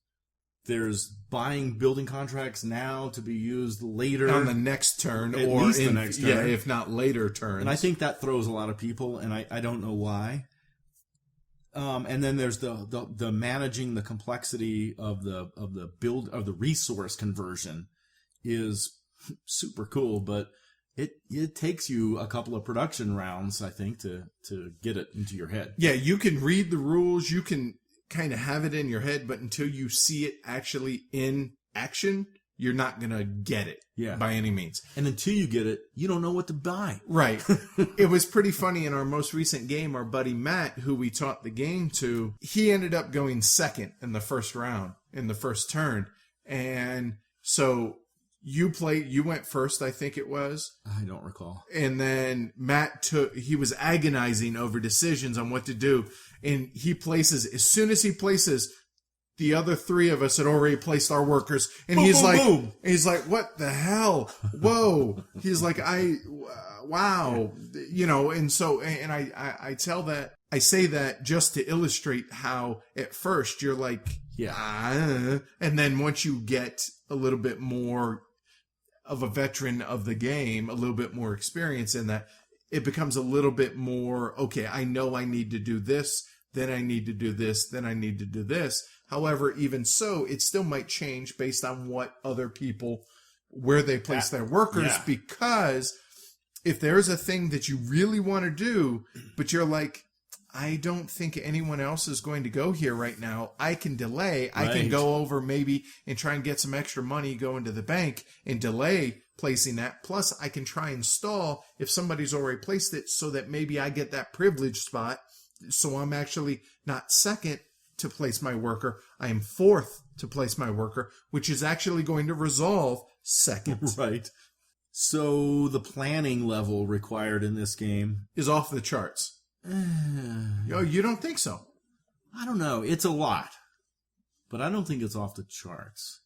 There's buying building contracts now to be used later. On the next turn. At least the next turn. Yeah, if not later turns. And I think that throws a lot of people, and I don't know why. And then there's the managing the complexity of the resource conversion is super cool, but it takes you a couple of production rounds, I think, to get it into your head. Yeah, you can read the rules, you can kind of have it in your head, but until you see it actually in action, you're not going to get it by any means. And until you get it, you don't know what to buy. Right. It was pretty funny in our most recent game, our buddy Matt, who we taught the game to, he ended up going second in the first round, in the first turn. And so you went first, I think it was. I don't recall. And then he was agonizing over decisions on what to do. And as soon as he places, the other three of us had already placed our workers, and boom, he's boom, like, boom. He's like, what the hell? Whoa! He's like, wow, and so, and I say that just to illustrate how at first you're like, and then once you get a little bit more of a veteran of the game, a little bit more experience in that, it becomes a little bit more, okay, I know I need to do this, then I need to do this, then I need to do this. However, even so, it still might change based on what other people, where they place their workers, because if there's a thing that you really want to do, but you're like, I don't think anyone else is going to go here right now, I can delay. Right. I can go over maybe and try and get some extra money, go into the bank and delay placing that. Plus, I can try and stall if somebody's already placed it so that maybe I get that privileged spot. So I'm actually not second to place my worker. I am fourth to place my worker, which is actually going to resolve second. Right. So the planning level required in this game is off the charts. You don't think so? I don't know. It's a lot, but I don't think it's off the charts.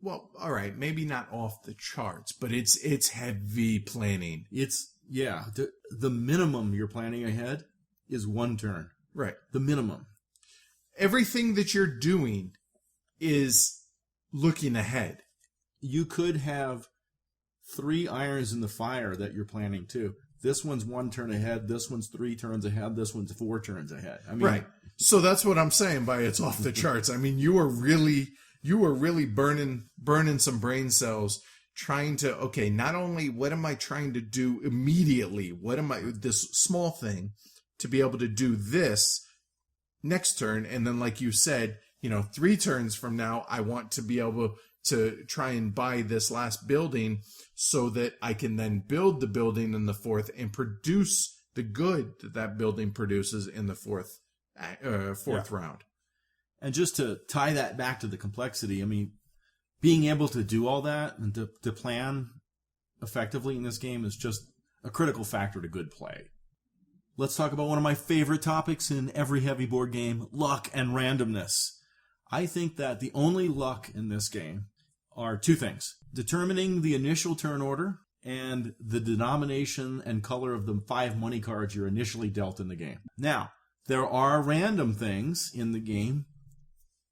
Well, all right, maybe not off the charts, but it's heavy planning. The minimum you're planning ahead is one turn. Right. The minimum. Everything that you're doing is looking ahead. You could have 3 irons in the fire that you're planning too. This one's 1 turn ahead. This one's 3 turns ahead. This one's 4 turns ahead. I mean, right. So that's what I'm saying by it's off the charts. I mean, you were really burning some brain cells trying to, okay, not only what am I trying to do immediately, this small thing to be able to do this next turn, and then like you said, 3 turns from now, I want to be able to try and buy this last building so that I can then build the building in the 4th and produce the good that building produces in the fourth round. And just to tie that back to the complexity, I mean, being able to do all that and to plan effectively in this game is just a critical factor to good play. Let's talk about one of my favorite topics in every heavy board game, luck and randomness. I think that the only luck in this game are 2 things. Determining the initial turn order and the denomination and color of the 5 money cards you're initially dealt in the game. Now, there are random things in the game,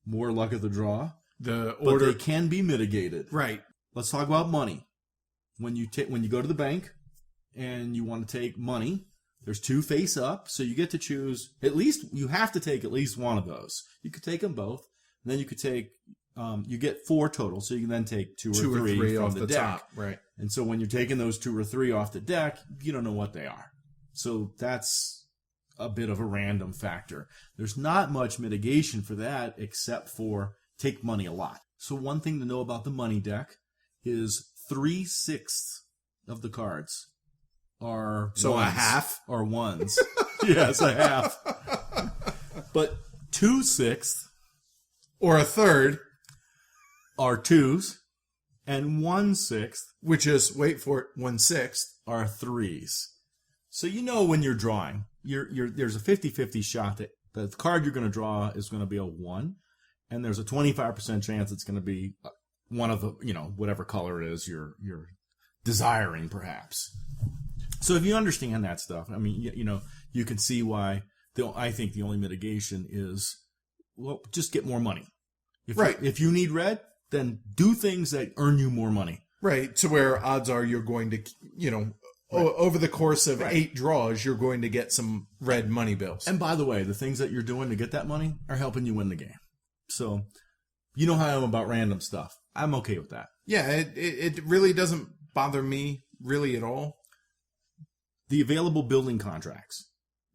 more luck of the draw, but they can be mitigated. Right. Let's talk about money. When you go to the bank and you want to take money, there's 2 face up, so you get to choose, you have to take at least one of those. You could take them both, and then you could take, you get 4 total, so you can then take 2 or 3 from off the deck. Top. Right. And so when you're taking those 2 or 3 off the deck, you don't know what they are. So that's a bit of a random factor. There's not much mitigation for that except for take money a lot. So one thing to know about the money deck is 3/6 of the cards are so ones, a half are ones. Yes, a half. But 2/6 or a third are 2s, and 1/6, which is, wait for it, 1/6, are 3s. So when you're drawing, there's a 50-50 shot that the card you're going to draw is going to be a 1, and there's a 25% chance it's going to be one of the, whatever color it is you're desiring, perhaps. So if you understand that stuff, I mean, you can see why I think the only mitigation is, well, just get more money. If you need red, then do things that earn you more money. Right, to where odds are you're going to, over the course of 8 draws, you're going to get some red money bills. And by the way, the things that you're doing to get that money are helping you win the game. So, you know how I am about random stuff. I'm okay with that. Yeah, it really doesn't bother me really at all? The available building contracts.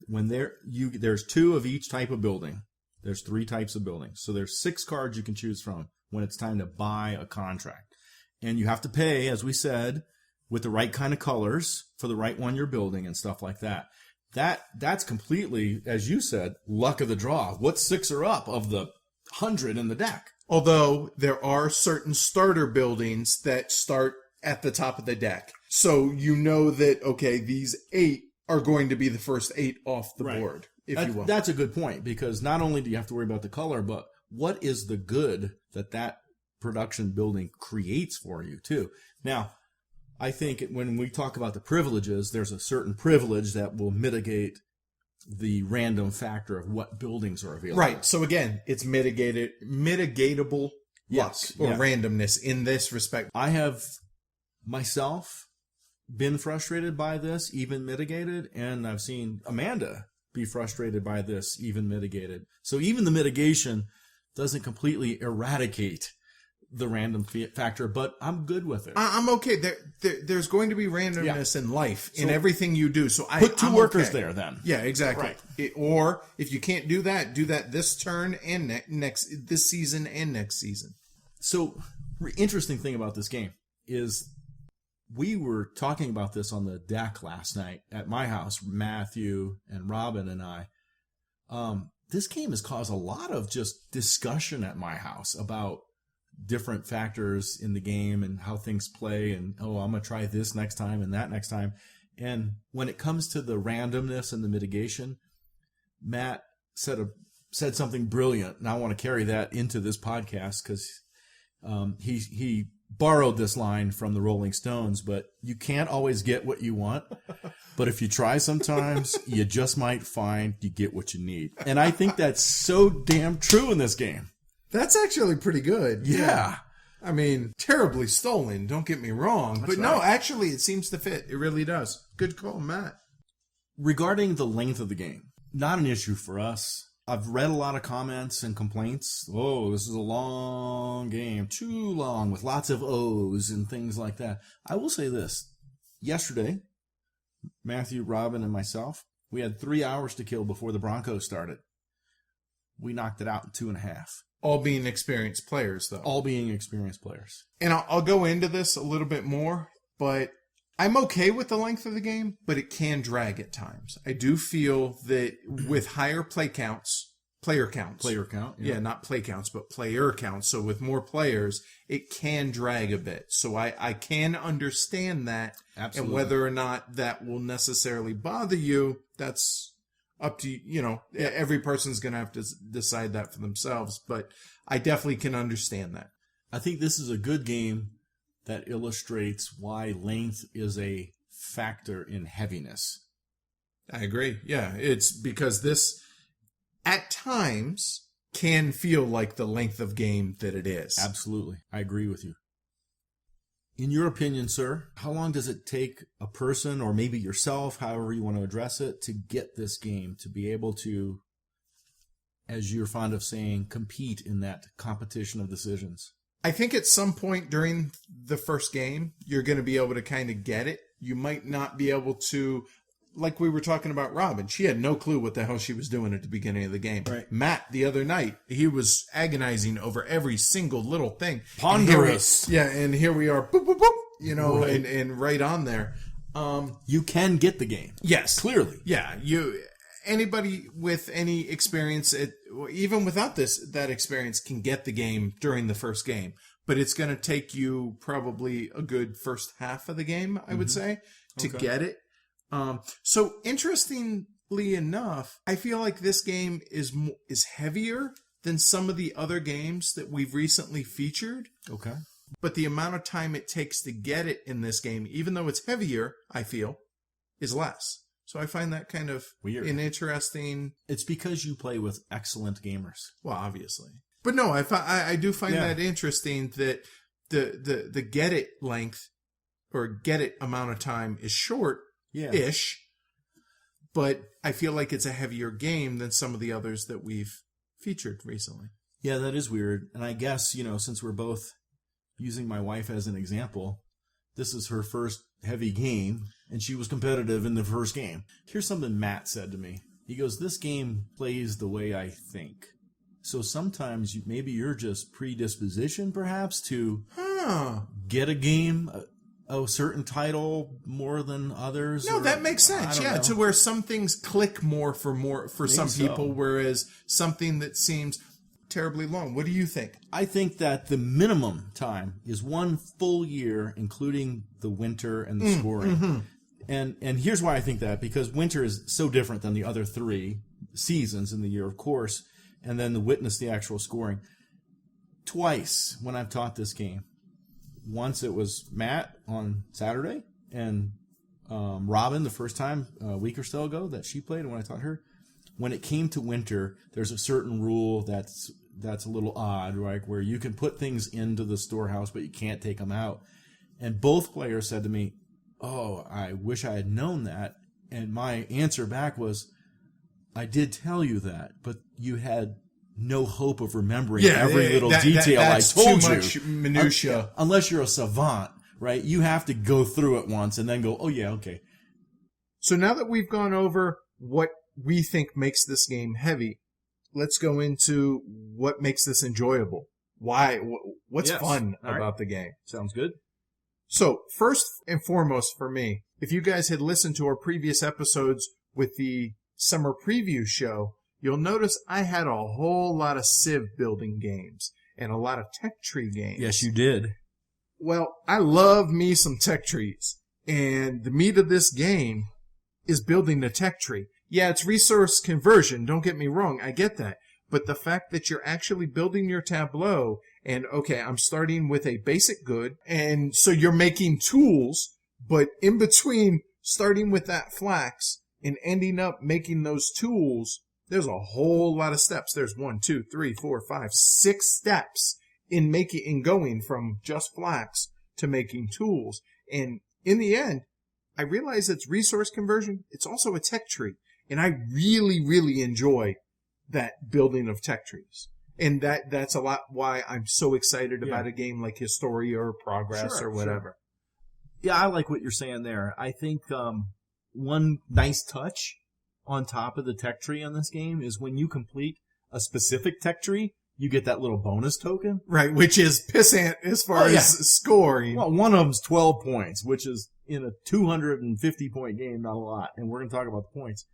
When there's 2 of each type of building. There's 3 types of buildings. So there's 6 cards you can choose from when it's time to buy a contract. And you have to pay, as we said, with the right kind of colors for the right one you're building and stuff like that. That's completely, as you said, luck of the draw. What 6 are up of the 100 in the deck? Although there are certain starter buildings that start at the top of the deck. So you know that, okay, these 8 are going to be the first 8 off the board, if you will. That's a good point, because not only do you have to worry about the color, but what is the good that production building creates for you, too? Now, I think when we talk about the privileges, there's a certain privilege that will mitigate the random factor of what buildings are available. Right. So again, it's mitigatable luck or randomness in this respect. I have myself been frustrated by this, even mitigated, and I've seen Amanda be frustrated by this, even mitigated. So even the mitigation doesn't completely eradicate the random factor, but I'm good with it. I'm okay. There's going to be randomness in life, in everything you do. So put 2 workers there then. Yeah, exactly. Right. Or if you can't do that this turn and this season and next season. So, interesting thing about this game is we were talking about this on the deck last night at my house, Matthew and Robin and I. This game has caused a lot of just discussion at my house about different factors in the game and how things play, and I'm going to try this next time and that next time. And when it comes to the randomness and the mitigation, Matt said something brilliant, and I want to carry that into this podcast because he borrowed this line from the Rolling Stones, but you can't always get what you want. But if you try sometimes, you just might find you get what you need. And I think that's so damn true in this game. That's actually pretty good. Yeah. I mean, terribly stolen, don't get me wrong. That's no, actually, it seems to fit. It really does. Good call, Matt. Regarding the length of the game, not an issue for us. I've read a lot of comments and complaints. Oh, this is a long game. Too long, with lots of O's and things like that. I will say this. Yesterday, Matthew, Robin, and myself, we had 3 hours to kill before the Broncos started. We knocked it out in 2.5. All being experienced players, though. All being experienced players. And I'll go into this a little bit more, but I'm okay with the length of the game, but it can drag at times. I do feel that with higher player counts. Player count. Yeah, not play counts, but player counts. So with more players, it can drag a bit. So I can understand that. Absolutely. And whether or not that will necessarily bother you, that's up to, every person's going to have to decide that for themselves. But I definitely can understand that. I think this is a good game that illustrates why length is a factor in heaviness. I agree. Yeah, it's because this, at times, can feel like the length of game that it is. Absolutely. I agree with you. In your opinion, sir, how long does it take a person, or maybe yourself, however you want to address it, to get this game, to be able to, as you're fond of saying, compete in that competition of decisions? I think at some point during the first game, you're going to be able to kind of get it. You might not be able to, like we were talking about Robin. She had no clue what the hell she was doing at the beginning of the game. Right. Matt, the other night, he was agonizing over every single little thing. Ponderous. And here we are, boop, boop, boop, right. And right on there. You can get the game. Yes. Clearly. Yeah. Anybody with any experience, even without that experience, can get the game during the first game. But it's going to take you probably a good first half of the game, I would say, to get it. So interestingly enough, I feel like this game is heavier than some of the other games that we've recently featured. Okay. But the amount of time it takes to get it in this game, even though it's heavier, I feel, is less. So I find that kind of weird. An interesting. It's because you play with excellent gamers. Well, obviously. But no, I do find that interesting that the get it length or get it amount of time is short. Ish, but I feel like it's a heavier game than some of the others that we've featured recently. Yeah, that is weird. And I guess, since we're both using my wife as an example, this is her first heavy game, and she was competitive in the first game. Here's something Matt said to me. He goes, this game plays the way I think. So sometimes maybe you're just predispositioned, perhaps, to get a game, a certain title more than others. No, that makes sense. Yeah, to where some things click more for some people, whereas something that seems terribly long. What do you think? I think that the minimum time is 1 full year, including the winter and the scoring. Mm-hmm. And here's why I think that, because winter is so different than the other 3 seasons in the year, of course, and then to witness the actual scoring. Twice when I've taught this game. Once it was Matt on Saturday, and Robin the first time a week or so ago that she played, and when I taught her. When it came to winter, there's a certain rule that's a little odd, right? Where you can put things into the storehouse, but you can't take them out. And both players said to me, oh, I wish I had known that. And my answer back was, I did tell you that, but you had no hope of remembering every little detail I told you. That's too much minutia. Unless you're a savant, right? You have to go through it once and then go, oh, yeah, okay. So now that we've gone over what we think makes this game heavy, let's go into what makes this enjoyable. Why? What's fun about the game? Sounds good. So, first and foremost for me, if you guys had listened to our previous episodes with the summer preview show, you'll notice I had a whole lot of Civ building games and a lot of tech tree games. Yes, you did. Well, I love me some tech trees, and the meat of this game is building the tech tree. Yeah, it's resource conversion, don't get me wrong, I get that. But the fact that you're actually building your tableau, and okay, I'm starting with a basic good, and so you're making tools, but in between starting with that flax and ending up making those tools, there's a whole lot of steps. There's 1, 2, 3, 4, 5, 6 steps in going from just flax to making tools. And in the end, I realize it's resource conversion. It's also a tech tree. And I really, really enjoy that building of tech trees. And that's a lot why I'm so excited about a game like Historia or Progress or whatever. Sure. Yeah, I like what you're saying there. I think one nice touch on top of the tech tree in this game is when you complete a specific tech tree, you get that little bonus token. Right, which is pissant as far as scoring. Well, one of them's 12 points, which is in a 250-point game, not a lot. And we're going to talk about the points.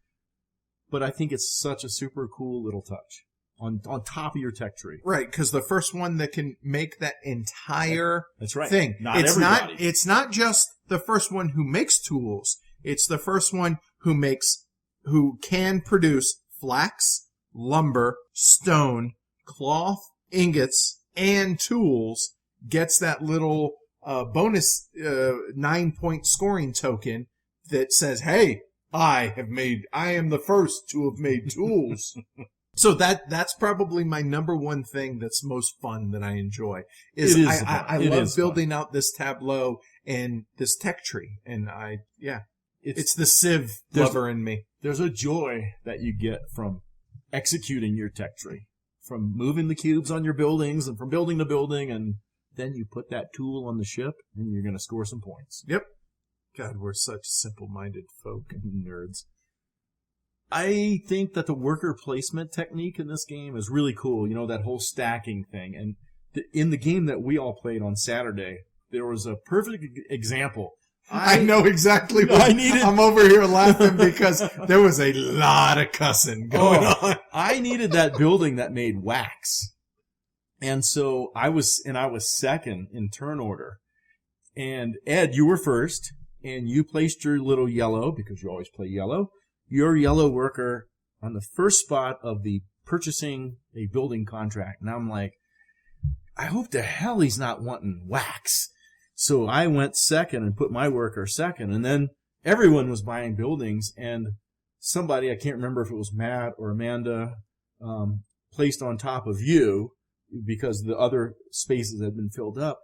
But I think it's such a super cool little touch on top of your tech tree. Right, because the first one that can make that entire That's right. thing. Everybody. It's not just the first one who makes tools. It's the first one who can produce flax, lumber, stone, cloth, ingots, and tools, gets that little bonus 9-point scoring token that says, hey, I am the first to have made tools. So that's probably my number one thing that's most fun that I enjoy. I love building out this tableau and this tech tree. And it's the Civ lover in me. There's a joy that you get from executing your tech tree, from moving the cubes on your buildings and from building to building, and then you put that tool on the ship and you're going to score some points. Yep. God, we're such simple-minded folk and nerds. I think that the worker placement technique in this game is really cool. You know, that whole stacking thing. And in the game that we all played on Saturday, there was a perfect example. I know exactly what I'm over here laughing because there was a lot of cussing going on. I needed that building that made wax. And so I was second in turn order. And Ed, you were first. And you placed your little yellow, because you always play yellow, your yellow worker on the first spot of the purchasing a building contract. And I'm like, I hope to hell he's not wanting wax. So I went second and put my worker second. And then everyone was buying buildings. And somebody, I can't remember if it was Matt or Amanda, placed on top of you because the other spaces had been filled up.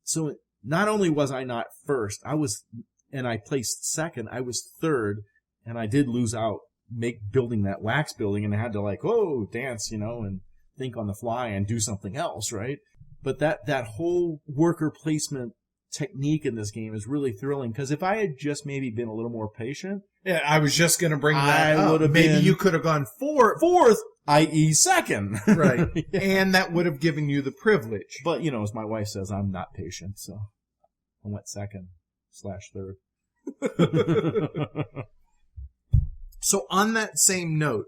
So not only was I not first, I placed second, I was third, and I did lose out building that wax building, and I had to dance, and think on the fly and do something else, right? But that whole worker placement technique in this game is really thrilling. Because if I had just maybe been a little more patient, Yeah, I was just going to bring that I up. would have Maybe been you could have gone fourth, i.e. second. right? Yeah. And that would have given you the privilege. But, as my wife says, I'm not patient, so I went second/third. So on that same note,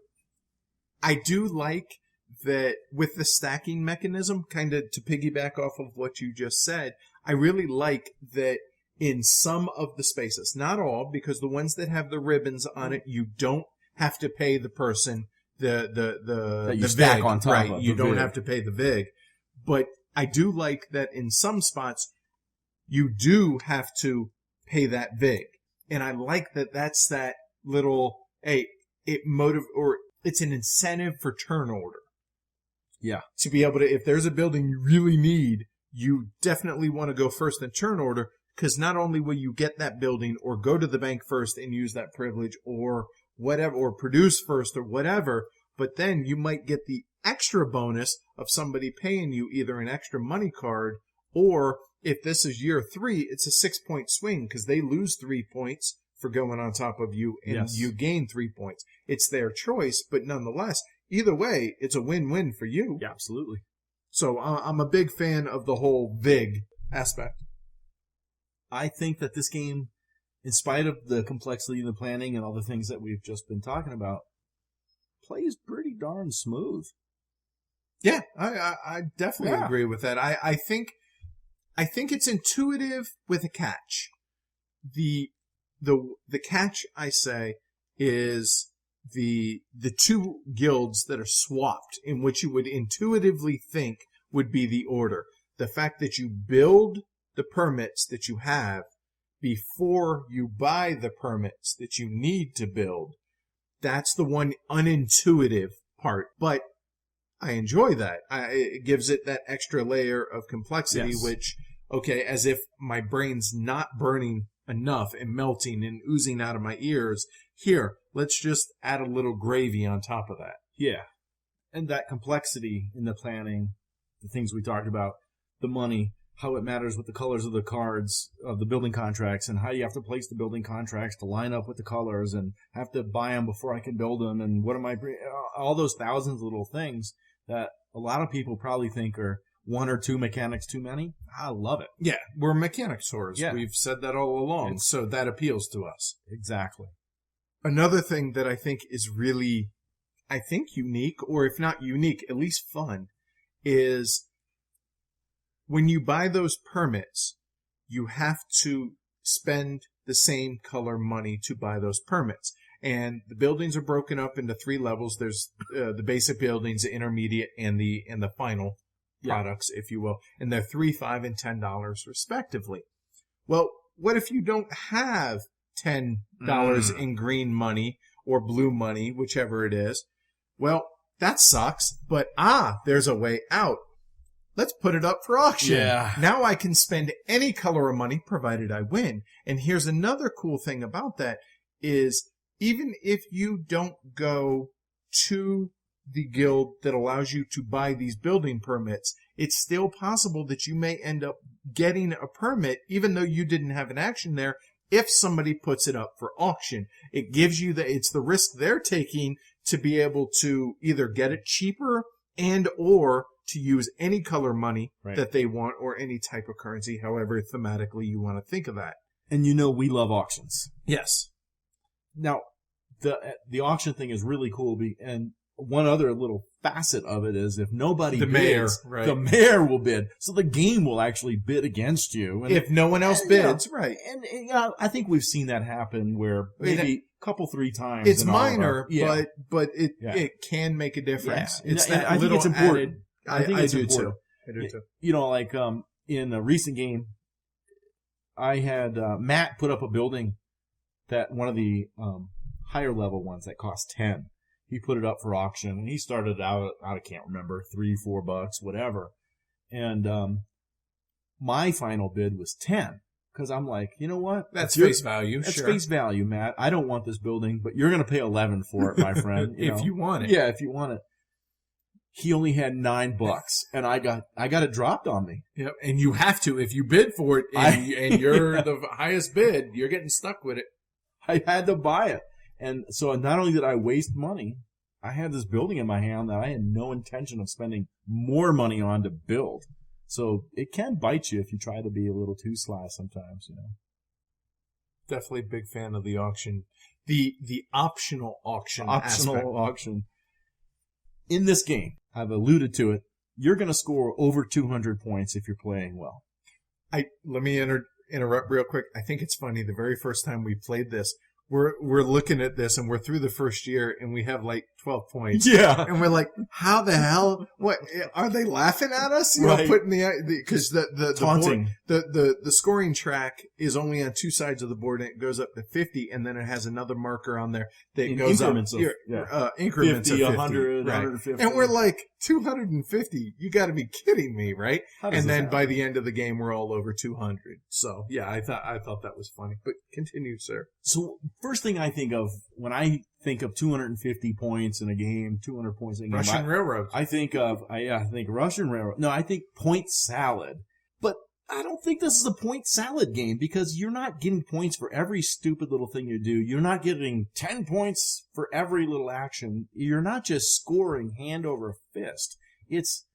I do like that with the stacking mechanism, kind of to piggyback off of what you just said, I really like that in some of the spaces, not all, because the ones that have the ribbons on it, you don't have to pay the person the you stack VIG, on top right? of You the don't VIG. have to pay the VIG. But I do like that in some spots, you do have to pay that VIG. And I like that that's that little, it's an incentive for turn order. Yeah. To be able to, if there's a building you really need, you definitely want to go first in turn order, because not only will you get that building or go to the bank first and use that privilege or whatever, or produce first or whatever, but then you might get the extra bonus of somebody paying you either an extra money card, or if this is year 3, it's a 6-point swing because they lose 3 points for going on top of you and Yes. you gain 3 points. It's their choice, but nonetheless, either way, it's a win-win for you. Yeah, absolutely. So I'm a big fan of the whole VIG aspect. I think that this game, in spite of the complexity of the planning and all the things that we've just been talking about, plays pretty darn smooth. Yeah, I definitely agree with that. I think it's intuitive with a catch. The catch, I say, is the 2 guilds that are swapped, in which you would intuitively think would be the order. The fact that you build the permits that you have before you buy the permits that you need to build, that's the one unintuitive part. But I enjoy that. It gives it that extra layer of complexity, Yes. which, okay, as if my brain's not burning enough and melting and oozing out of my ears. Here, let's just add a little gravy on top of that. Yeah. And that complexity in the planning, the things we talked about, the money, how it matters with the colors of the cards, of the building contracts, and how you have to place the building contracts to line up with the colors, and have to buy them before I can build them, and what am I bringing? All those thousands of little things that a lot of people probably think are 1 or 2 mechanics too many. I love it. Yeah, we're mechanics whores. Yeah. We've said that all along, so that appeals to us. Exactly. Another thing that I think is really, unique, or if not unique, at least fun, is when you buy those permits, you have to spend the same color money to buy those permits. And the buildings are broken up into 3 levels. There's the basic buildings, the intermediate, and the final products, if you will. And they're $3, $5, and $10 respectively. Well, what if you don't have $10 in green money or blue money, whichever it is? Well, that sucks, but there's a way out. Let's put it up for auction. Yeah. Now I can spend any color of money provided I win. And here's another cool thing about that is even if you don't go to the guild that allows you to buy these building permits, it's still possible that you may end up getting a permit even though you didn't have an action there if somebody puts it up for auction. It gives you it's the risk they're taking to be able to either get it cheaper and or to use any color money that they want or any type of currency, however thematically you want to think of that. And we love auctions. Yes. Now, the auction thing is really cool, and one other little facet of it is if nobody bids, the mayor will bid. So the game will actually bid against you. And if no one else bids, right. And I think we've seen that happen where maybe a couple, 3 times. It's minor, but it can make a difference. Yeah. It's and that I little think it's important. added. I think it's do important. Too. I do too. Like in a recent game, I had Matt put up a building that one of the higher level ones that cost 10. He put it up for auction, and he started out, I can't remember, $3, $4, whatever. And my final bid was 10. Because I'm like, you know what? That's face value. That's face value, Matt. I don't want this building, but you're going to pay 11 for it, my friend. If you want it. Yeah, if you want it. He only had $9, and I got it dropped on me. Yep, and you have to if you bid for it, and you're the highest bid, you're getting stuck with it. I had to buy it, and so not only did I waste money, I had this building in my hand that I had no intention of spending more money on to build. So it can bite you if you try to be a little too sly sometimes, you know. Definitely big fan of the auction, the optional auction aspect. Auction. In this game, I've alluded to it, you're going to score over 200 points if you're playing well. Let me interrupt real quick. I think it's funny. The very first time we played this, we're looking at this and we're through the first year and we have like 12 points. Yeah. And we're like, how the hell? What are they laughing at us? You know, putting because the taunting. The scoring track is only on two sides of the board and it goes up to 50 and then it has another marker on there that goes increments up increments 50, of 50, 100, right. 150. And we're like 250. You got to be kidding me, right? And then by the end of the game, we're all over 200. So yeah, I thought that was funny. But continue, sir. So first thing I think of when I think of 250 points in a game, 200 points in a game. Russian Railroad. I think Russian Railroad. No, I think point salad. But I don't think this is a point salad game because you're not getting points for every stupid little thing you do. You're not getting 10 points for every little action. You're not just scoring hand over fist. It's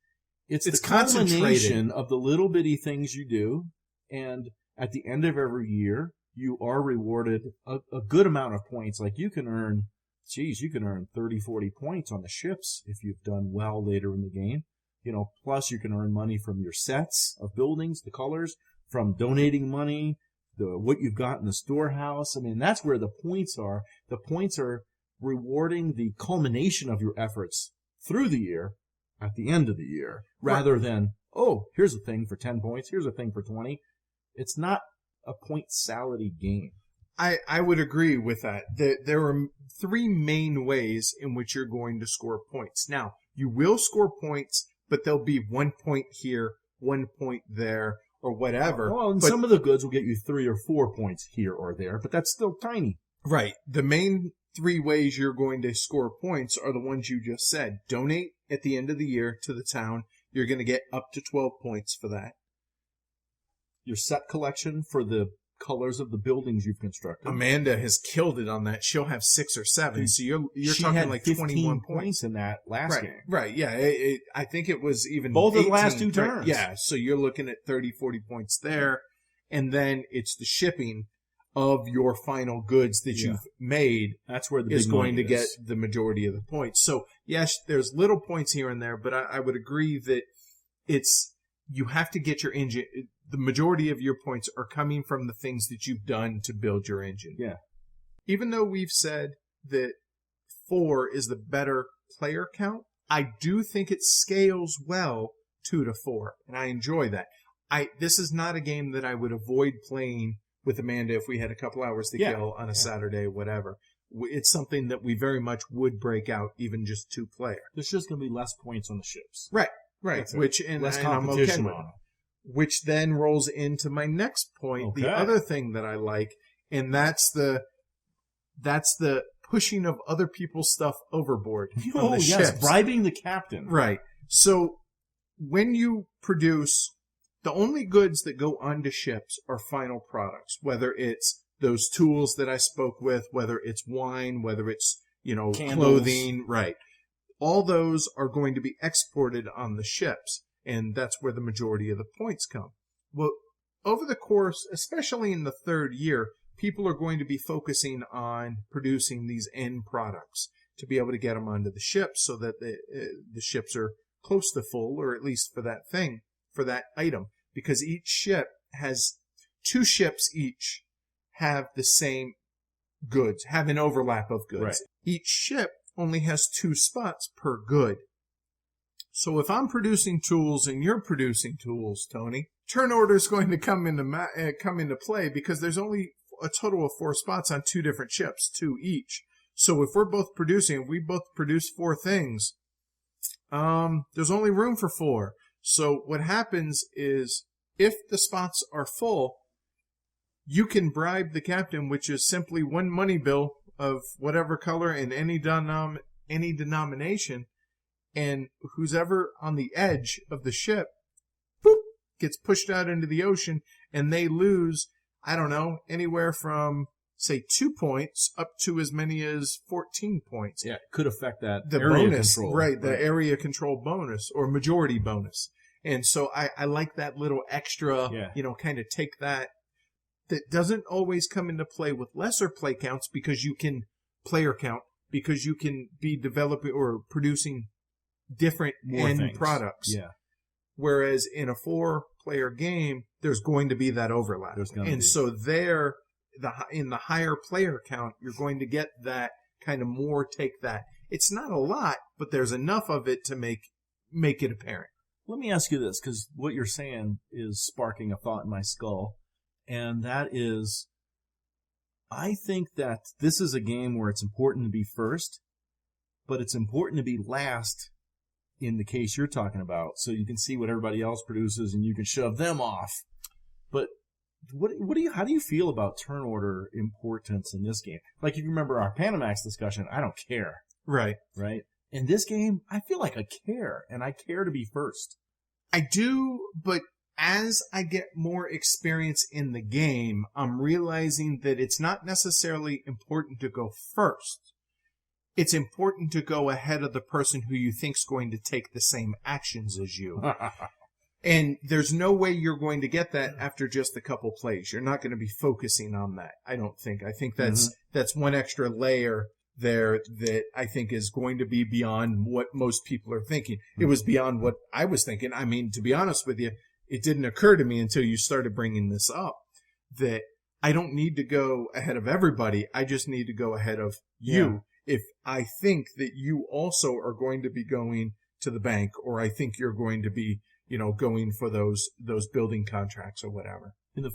the culmination of the little bitty things you do. And at the end of every year, you are rewarded a good amount of points. Like you can earn 30, 40 points on the ships if you've done well later in the game. You know, plus you can earn money from your sets of buildings, the colors, from donating money, what you've got in the storehouse. I mean, that's where the points are. The points are rewarding the culmination of your efforts through the year at the end of the year, rather than, oh, here's a thing for 10 points, here's a thing for 20. It's not a point salad-y game. I would agree with that. There are three main ways in which you're going to score points. Now, you will score points, but there'll be 1 point here, 1 point there, or whatever. Well, and some of the goods will get you 3 or 4 points here or there, but that's still tiny. Right. The main three ways you're going to score points are the ones you just said. Donate at the end of the year to the town. You're going to get up to 12 points for that. Your set collection for the colors of the buildings you've constructed. Amanda has killed it on that. She'll have 6 or 7. So you're talking like 21 points in that last game. Right. Yeah. I think it was even both 18, of the last two turns. Right? Yeah. So you're looking at 30, 40 points there. And then it's the shipping of your final goods that you've made. That's where the is big going to money get is. the majority of the points. So yes, there's little points here and there, but I would agree that you have to get your engine. The majority of your points are coming from the things that you've done to build your engine. Yeah. Even though we've said that 4 is the better player count, I do think it scales well 2 to 4, and I enjoy that. This is not a game that I would avoid playing with Amanda if we had a couple hours to kill on a Saturday, whatever. It's something that we very much would break out, even just 2-player. There's just going to be less points on the ships. Right. That's Which and less competition I'm okay with. Which then rolls into my next point, Okay. the other thing that I like, and that's the pushing of other people's stuff overboard. Oh, on the yes, ships. bribing the captain. Right. So when you produce, the only goods that go onto ships are final products, whether it's those tools that I spoke with, whether it's wine, whether it's, Candles. clothing, right. All those are going to be exported on the ships. And that's where the majority of the points come. Well, over the course, especially in the third year, people are going to be focusing on producing these end products to be able to get them onto the ships so that the ships are close to full, or at least for that item. Because each ship has 2 ships each have the same goods, have an overlap of goods. Right. Each ship only has 2 spots per good. So if I'm producing tools and you're producing tools, Tony, turn order is going to come into play because there's only a total of 4 spots on 2 different ships, 2 each. So if we're both producing, if we both produce 4 things, there's only room for 4. So what happens is if the spots are full, you can bribe the captain, which is simply 1 money bill of whatever color in any denomination. and who's ever on the edge of the ship, boop, gets pushed out into the ocean, and they lose, I don't know, anywhere from, say, 2 points up to as many as 14 points. Yeah, it could affect that The area bonus, control. right, the area control bonus or majority bonus. And so I like that little extra, kind of take that doesn't always come into play with lesser play counts because you can player count, because you can be developing or producing different end products. Yeah. Whereas in a 4-player game, there's going to be that overlap. So in the higher player count, you're going to get that kind of more take that. It's not a lot, but there's enough of it to make it apparent. Let me ask you this, because what you're saying is sparking a thought in my skull, and that is, I think that this is a game where it's important to be first, but it's important to be last in the case you're talking about, so you can see what everybody else produces and you can shove them off. But how do you feel about turn order importance in this game? Like, if you remember our Panamax discussion, I don't care. Right. Right? In this game, I feel like I care, and I care to be first. I do, but as I get more experience in the game, I'm realizing that it's not necessarily important to go first. It's important to go ahead of the person who you think's going to take the same actions as you. And there's no way you're going to get that after just a couple plays. You're not going to be focusing on that, I don't think. I think that's one extra layer there that I think is going to be beyond what most people are thinking. It was beyond what I was thinking. I mean, to be honest with you, it didn't occur to me until you started bringing this up that I don't need to go ahead of everybody. I just need to go ahead of you. If I think that you also are going to be going to the bank, or I think you're going to be, going for those building contracts or whatever. In the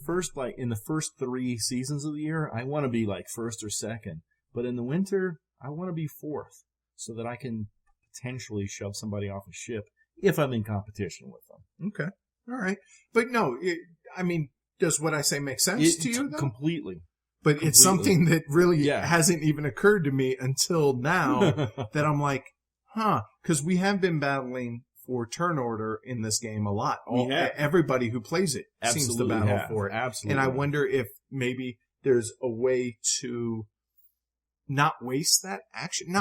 first 3 seasons of the year, I want to be like first or second. But in the winter, I want to be fourth so that I can potentially shove somebody off a ship if I'm in competition with them. Okay. All right. But no, does what I say make sense to you, though? Completely. But it's something that really hasn't even occurred to me until now that I'm like, because we have been battling for turn order in this game a lot. Everybody who plays it seems to battle for it. Absolutely. And I wonder if maybe there's a way to not waste that action,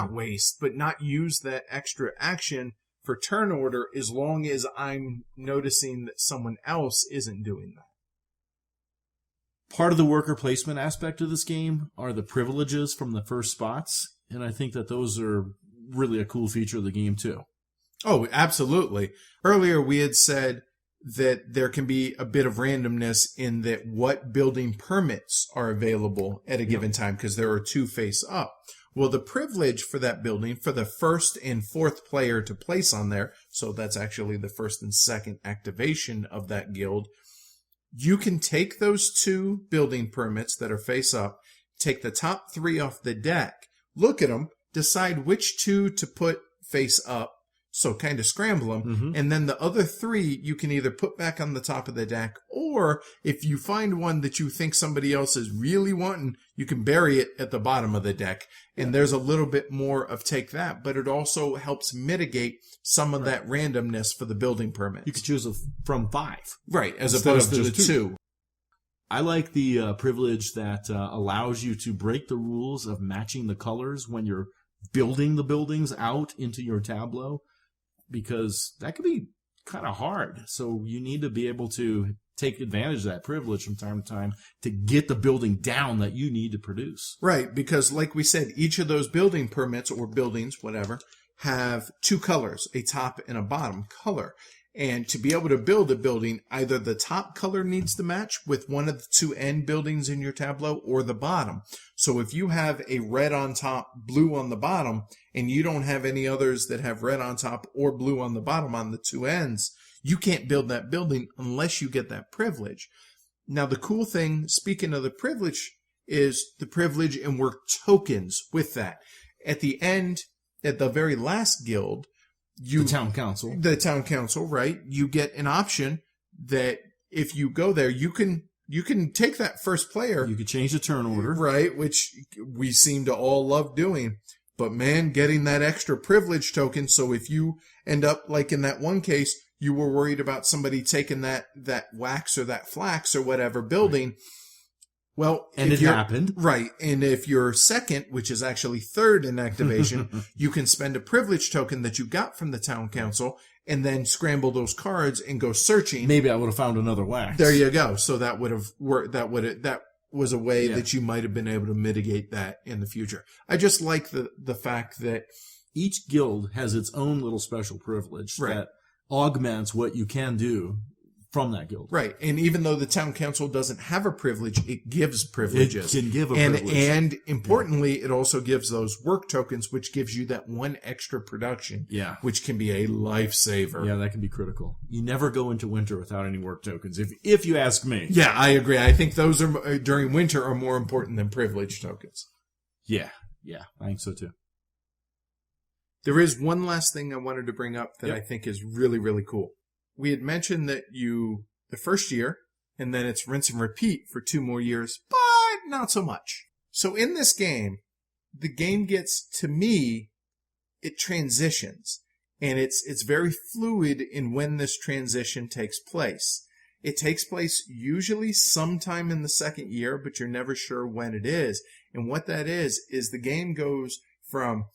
but not use that extra action for turn order as long as I'm noticing that someone else isn't doing that. Part of the worker placement aspect of this game are the privileges from the first spots, and I think that those are really a cool feature of the game too. Oh, absolutely. Earlier we had said that there can be a bit of randomness in that what building permits are available at a given time, because there are 2 face up. Well, the privilege for that building for the first and fourth player to place on there, so that's actually the first and second activation of that guild, you can take those 2 building permits that are face up, take the top 3 off the deck, look at them, decide which 2 to put face up, so kind of scramble them, and then the other 3 you can either put back on the top of the deck, or if you find one that you think somebody else is really wanting, you can bury it at the bottom of the deck, and there's a little bit more of take that, but it also helps mitigate some of that randomness for the building permits. You could choose from 5. Right, as opposed to the 2. I like the privilege that allows you to break the rules of matching the colors when you're building the buildings out into your tableau, because that could be kind of hard. So you need to be able to take advantage of that privilege from time to time to get the building down that you need to produce. Right, because like we said, each of those building permits or buildings, whatever, have 2 colors, a top and a bottom color. And to be able to build a building, either the top color needs to match with one of the 2 end buildings in your tableau or the bottom. So if you have a red on top, blue on the bottom, and you don't have any others that have red on top or blue on the bottom on the 2 ends, you can't build that building unless you get that privilege. Now, the cool thing, speaking of the privilege, is the privilege and work tokens with that. At the end, at the very last guild, the town council, right? You get an option that if you go there, you can take that first player. You can change the turn order. Right, which we seem to all love doing. But man, getting that extra privilege token, so if you end up, like in that one case, you were worried about somebody taking that wax or that flax or whatever building. Well, and it happened. Right. And if you're second, which is actually third in activation, you can spend a privilege token that you got from the town council and then scramble those cards and go searching. Maybe I would have found another wax. There you go. So that would have worked. That was a way that you might have been able to mitigate that in the future. I just like the fact that each guild has its own little special privilege that augments what you can do from that guild. Right. And even though the town council doesn't have a privilege, it gives privileges. It can give a privilege. And importantly, it also gives those work tokens, which gives you that one extra production, which can be a lifesaver. Yeah, that can be critical. You never go into winter without any work tokens, if you ask me. Yeah, I agree. I think those are during winter are more important than privilege tokens. Yeah, I think so too. There is one last thing I wanted to bring up that I think is really, really cool. We had mentioned that the first year, and then it's rinse and repeat for 2 more years, but not so much. So in this game, the game gets, to me, it transitions. And it's very fluid in when this transition takes place. It takes place usually sometime in the second year, but you're never sure when it is. And what that is the game goes from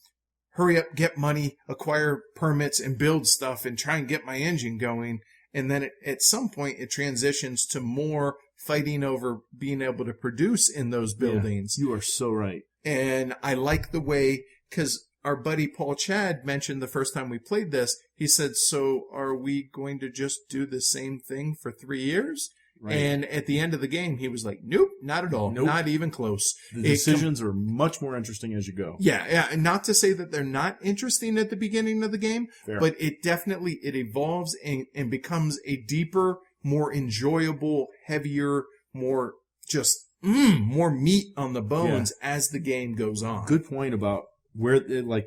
hurry up, get money, acquire permits, and build stuff, and try and get my engine going. And then at some point, it transitions to more fighting over being able to produce in those buildings. You are so right. And I like the way, because our buddy Paul Chad mentioned the first time we played this, he said, so are we going to just do the same thing for 3 years? Right. And at the end of the game, he was like, nope, not at all. Nope. Not even close. The decisions are much more interesting as you go. Yeah. And not to say that they're not interesting at the beginning of the game, but it definitely, it evolves and becomes a deeper, more enjoyable, heavier, more just, more meat on the bones as the game goes on. Good point about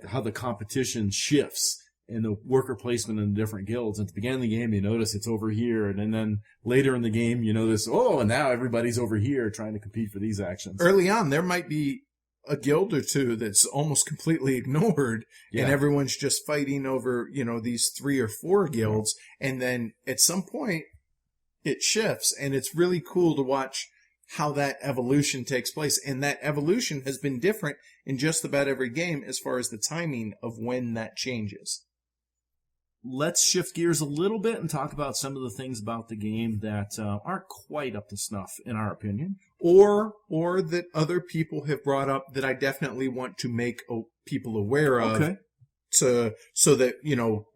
how the competition shifts. And the worker placement in the different guilds. At the beginning of the game, you notice it's over here. And then later in the game, you notice, and now everybody's over here trying to compete for these actions. Early on, there might be a guild or two that's almost completely ignored. And everyone's just fighting over, these 3 or 4 guilds. And then at some point, it shifts. And it's really cool to watch how that evolution takes place. And that evolution has been different in just about every game as far as the timing of when that changes. Let's shift gears a little bit and talk about some of the things about the game that aren't quite up to snuff, in our opinion. Or that other people have brought up that I definitely want to make people aware of. Okay. So that,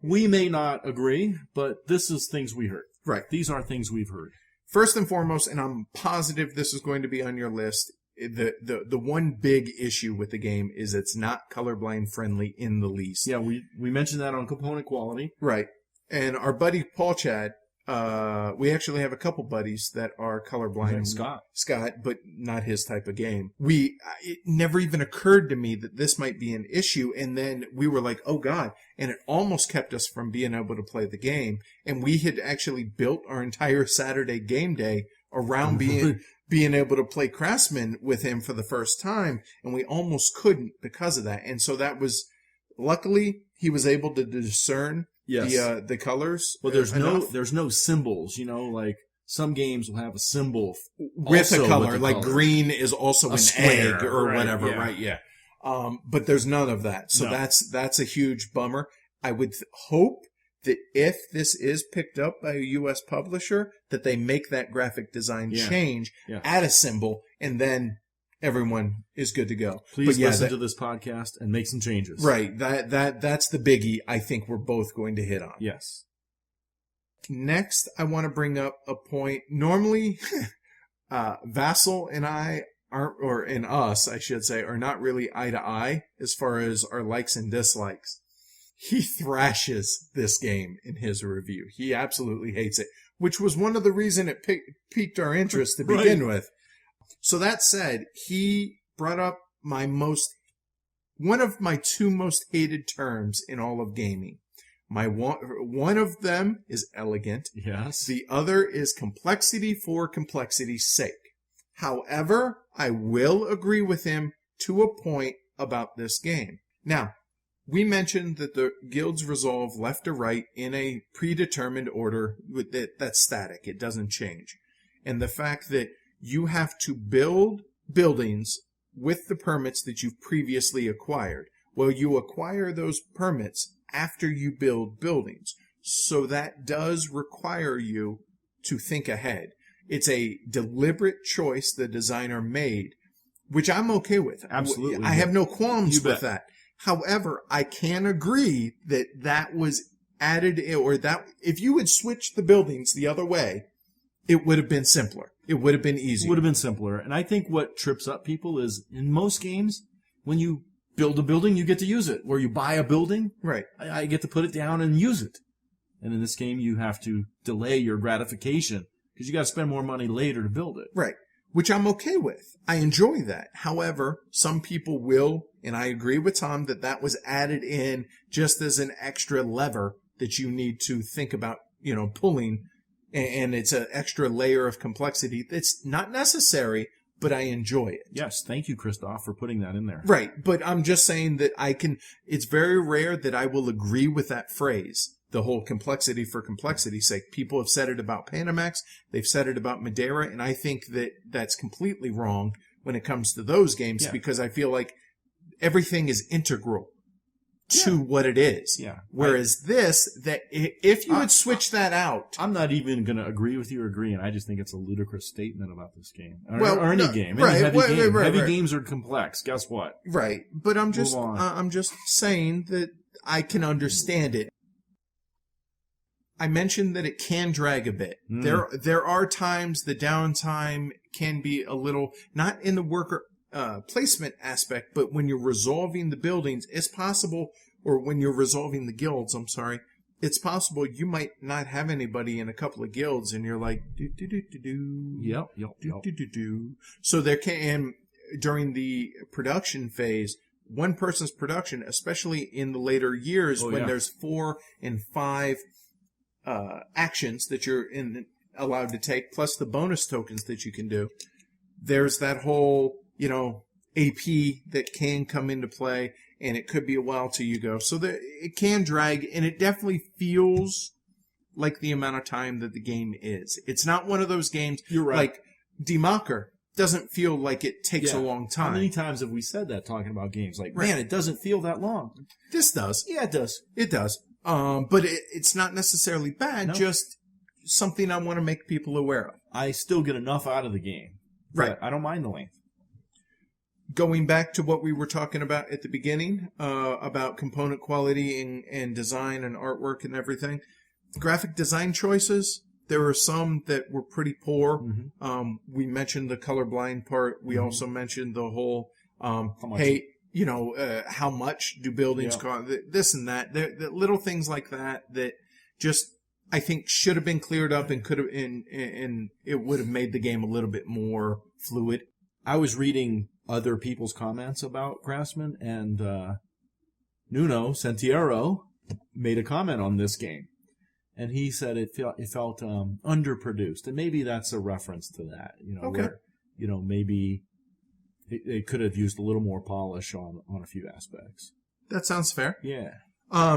we may not agree, but this is things we heard. Right. These are things we've heard. First and foremost, and I'm positive this is going to be on your list, the one big issue with the game is it's not colorblind friendly in the least. Yeah, we mentioned that on component quality. Right. And our buddy Paul Chad, we actually have a couple buddies that are colorblind. Scott, but not his type of game. It never even occurred to me that this might be an issue. And then we were like, oh God. And it almost kept us from being able to play the game. And we had actually built our entire Saturday game day around being able to play Craftsmen with him for the first time, and we almost couldn't because of that. And so that was, luckily, he was able to discern the colors. Well, there's no symbols, like some games will have a symbol with a color, like green is also an egg or whatever, right? Yeah. But there's none of that. So that's a huge bummer. I would hope that if this is picked up by a U.S. publisher, that they make that graphic design change, add a symbol, and then everyone is good to go. Please listen to this podcast and make some changes. Right. That's the biggie I think we're both going to hit on. Yes. Next, I want to bring up a point. Normally, Vassal and I I should say, are not really eye to eye as far as our likes and dislikes. He thrashes this game in his review. He absolutely hates it, which was one of the reasons it piqued our interest to begin with. So that said, he brought up one of my 2 most hated terms in all of gaming. One of them is elegant. Yes. The other is complexity for complexity's sake. However, I will agree with him to a point about this game. Now, we mentioned that the guilds resolve left or right in a predetermined order that's static. It doesn't change. And the fact that you have to build buildings with the permits that you've previously acquired. Well, you acquire those permits after you build buildings. So that does require you to think ahead. It's a deliberate choice the designer made, which I'm okay with. Absolutely. I have no qualms with bet. that. However, I can agree that that was added, or that if you had switched the buildings the other way, it would have been simpler. It would have been easier. It would have been simpler. And I think what trips up people is, in most games, when you build a building, you get to use it. Where you buy a building, right? I get to put it down and use it. And in this game, you have to delay your gratification because you got to spend more money later to build it. Right. Which I'm okay with. I enjoy that. However, some people will, and I agree with Tom that that was added in just as an extra lever that you need to think about, pulling, and it's an extra layer of complexity that's not necessary, but I enjoy it. Yes, thank you, Christoph, for putting that in there. Right, but I'm just saying that it's very rare that I will agree with that phrase. The whole complexity for complexity's sake. People have said it about Panamax. They've said it about Madeira. And I think that that's completely wrong when it comes to those games because I feel like everything is integral to what it is. Yeah. Whereas if you would switch that out. I'm not even going to agree with you or agreeing. I just think it's a ludicrous statement about this game. Or any game. Right, Any heavy game. Heavy right. games are complex. Guess what? Right. But I'm just saying that I can understand it. I mentioned that it can drag a bit. There are times the downtime can be a little, not in the worker placement aspect, but when you're resolving the buildings, it's possible, or when you're resolving the guilds, it's possible you might not have anybody in a couple of guilds, and you're like, Yep. So there can, during the production phase, one person's production, especially in the later years there's 4 and 5 actions that you're allowed to take, plus the bonus tokens that you can do. There's that whole, AP that can come into play, and it could be a while till you go. So it can drag, and it definitely feels like the amount of time that the game is. It's not one of those games. You're right. Like Democker doesn't feel like it takes a long time. How many times have we said that talking about games? Like, man, it doesn't feel that long. This does. Yeah, it does. It does. But it's not necessarily bad, just something I want to make people aware of. I still get enough out of the game. Right. I don't mind the length. Going back to what we were talking about at the beginning, about component quality and design and artwork and everything, graphic design choices, there were some that were pretty poor. Mm-hmm. We mentioned the colorblind part. We also mentioned the whole, how much do buildings cost? This and that. The little things like that just, I think, should have been cleared up and could have, and it would have made the game a little bit more fluid. I was reading other people's comments about Craftsmen, and Nuno Sentiero made a comment on this game, and he said it felt underproduced, and maybe that's a reference to that. Where, maybe they could have used a little more polish on a few aspects. That sounds fair. Yeah.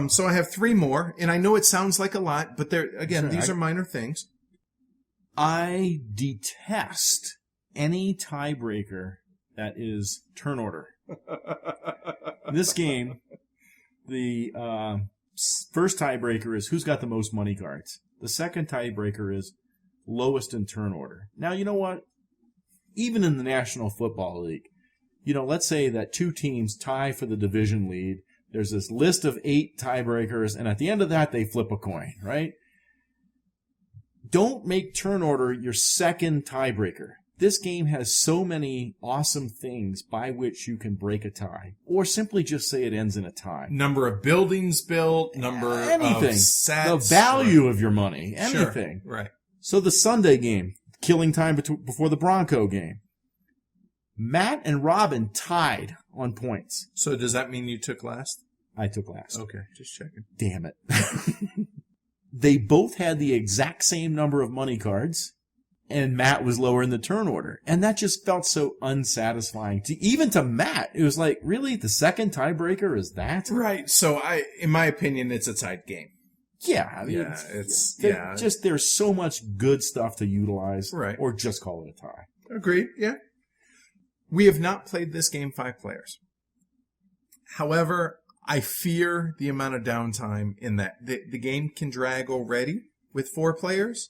So I have 3 more, and I know it sounds like a lot, but these are minor things. I detest any tiebreaker that is turn order. In this game, the first tiebreaker is who's got the most money cards. The second tiebreaker is lowest in turn order. Now, you know what? Even in the National Football League, let's say that 2 teams tie for the division lead. There's this list of 8 tiebreakers, and at the end of that, they flip a coin, right? Don't make turn order your second tiebreaker. This game has so many awesome things by which you can break a tie, or simply just say it ends in a tie. Number of buildings built, anything, of sets, the value of your money, anything. Sure. Right. So the Sunday game, killing time before the Bronco game. Matt and Robin tied on points. So does that mean you took last? I took last. Okay, just checking. Damn it. They both had the exact same number of money cards. and Matt was lower in the turn order. And that just felt so unsatisfying. Even to Matt, it was like, really? The second tiebreaker is that? Right. So in my opinion, it's a tied game. Yeah. I mean, there's so much good stuff to utilize. Right. Or just call it a tie. Agreed. Yeah. We have not played this game 5 players. However, I fear the amount of downtime in that. The game can drag already with 4 players.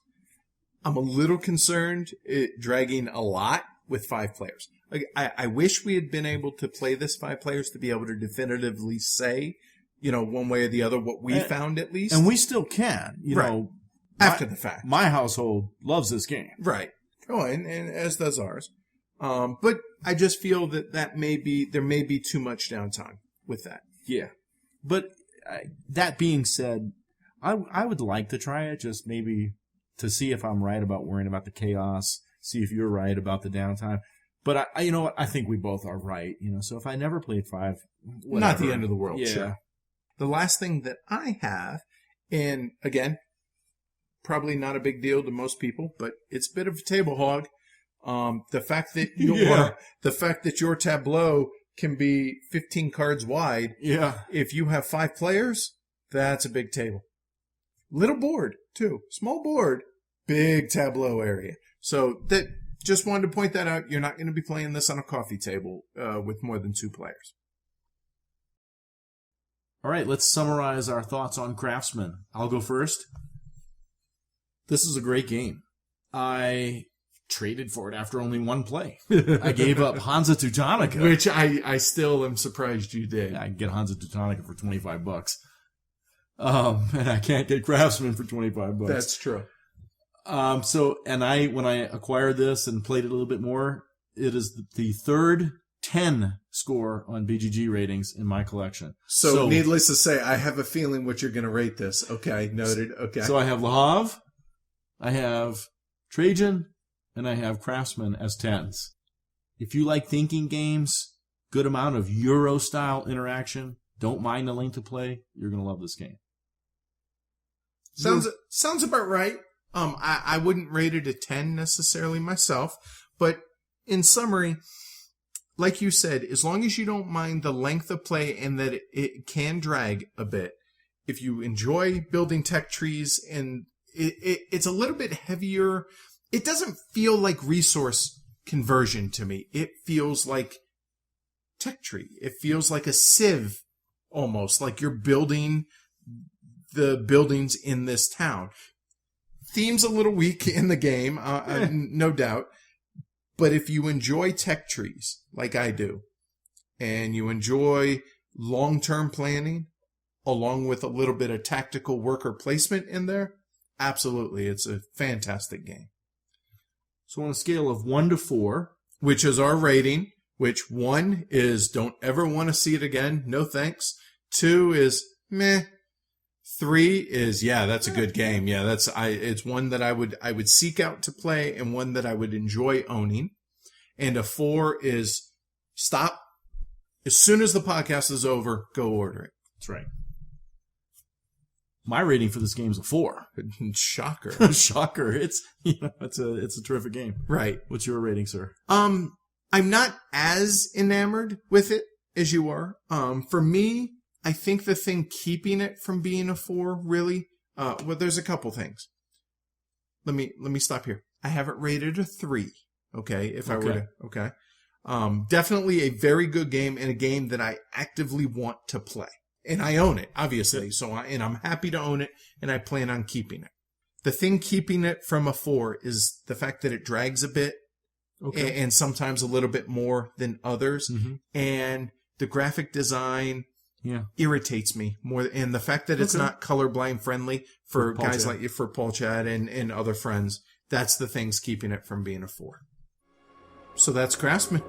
I'm a little concerned dragging a lot with 5 players. I wish we had been able to play this 5 players to be able to definitively say, one way or the other, what we found at least. And we still can, after the fact. My household loves this game. Right. Oh, and as does ours. But I just feel that there may be too much downtime with that. Yeah. But that being said, I would like to try it, just maybe to see if I'm right about worrying about the chaos, see if you're right about the downtime. But you know what? I think we both are right. So if I never played 5, whatever. Not the end of the world. Yeah. Sure. The last thing that I have, and again, probably not a big deal to most people, but it's a bit of a table hog. The fact that your tableau can be 15 cards wide. Yeah. If you have 5 players, that's a big table. Little board, too. Small board, big tableau area. So that just wanted to point that out. You're not going to be playing this on a coffee table with more than 2 players. All right, let's summarize our thoughts on Craftsmen. I'll go first. This is a great game. I traded for it after only 1 play. I gave up Hansa Teutonica. Which I still am surprised you did. I can get Hansa Teutonica for $25. And I can't get Craftsman for $25. That's true. When I acquired this and played it a little bit more, it is the third 10 score on BGG ratings in my collection. So needless to say, I have a feeling what you're going to rate this. Okay, noted. Okay. So I have Le Havre, I have Trajan, and I have Craftsman as 10s. If you like thinking games, good amount of Euro-style interaction, don't mind the length of play, you're going to love this game. Sounds about right. I wouldn't rate it a 10 necessarily myself, but in summary, like you said, as long as you don't mind the length of play and that it can drag a bit, if you enjoy building tech trees and it's a little bit heavier, it doesn't feel like resource conversion to me. It feels like tech tree. It feels like a sieve almost, like you're building the buildings in this town. Theme's a little weak in the game, no doubt. But if you enjoy tech trees, like I do, and you enjoy long-term planning, along with a little bit of tactical worker placement in there, absolutely, it's a fantastic game. So on a scale of 1 to 4, which is our rating, which 1 is don't ever want to see it again, no thanks. 2 is meh. 3 is, yeah, that's a good game. Yeah, it's one that I would seek out to play and one that I would enjoy owning. And a 4 is stop. As soon as the podcast is over, go order it. That's right. My rating for this game is a 4. Shocker. Shocker. It's a terrific game. Right. What's your rating, sir? I'm not as enamored with it as you are. For me, I think the thing keeping it from being a 4, really, there's a couple things. Let me stop here. I have it rated a 3. Okay, definitely a very good game and a game that I actively want to play, and I own it, obviously. I'm happy to own it, and I plan on keeping it. The thing keeping it from a 4 is the fact that it drags a bit, and sometimes a little bit more than others, and the graphic design. Yeah, irritates me more, and the fact that it's not colorblind friendly for guys like you, for Paul Chad and other friends. That's the things keeping it from being a 4. So that's Craftsman.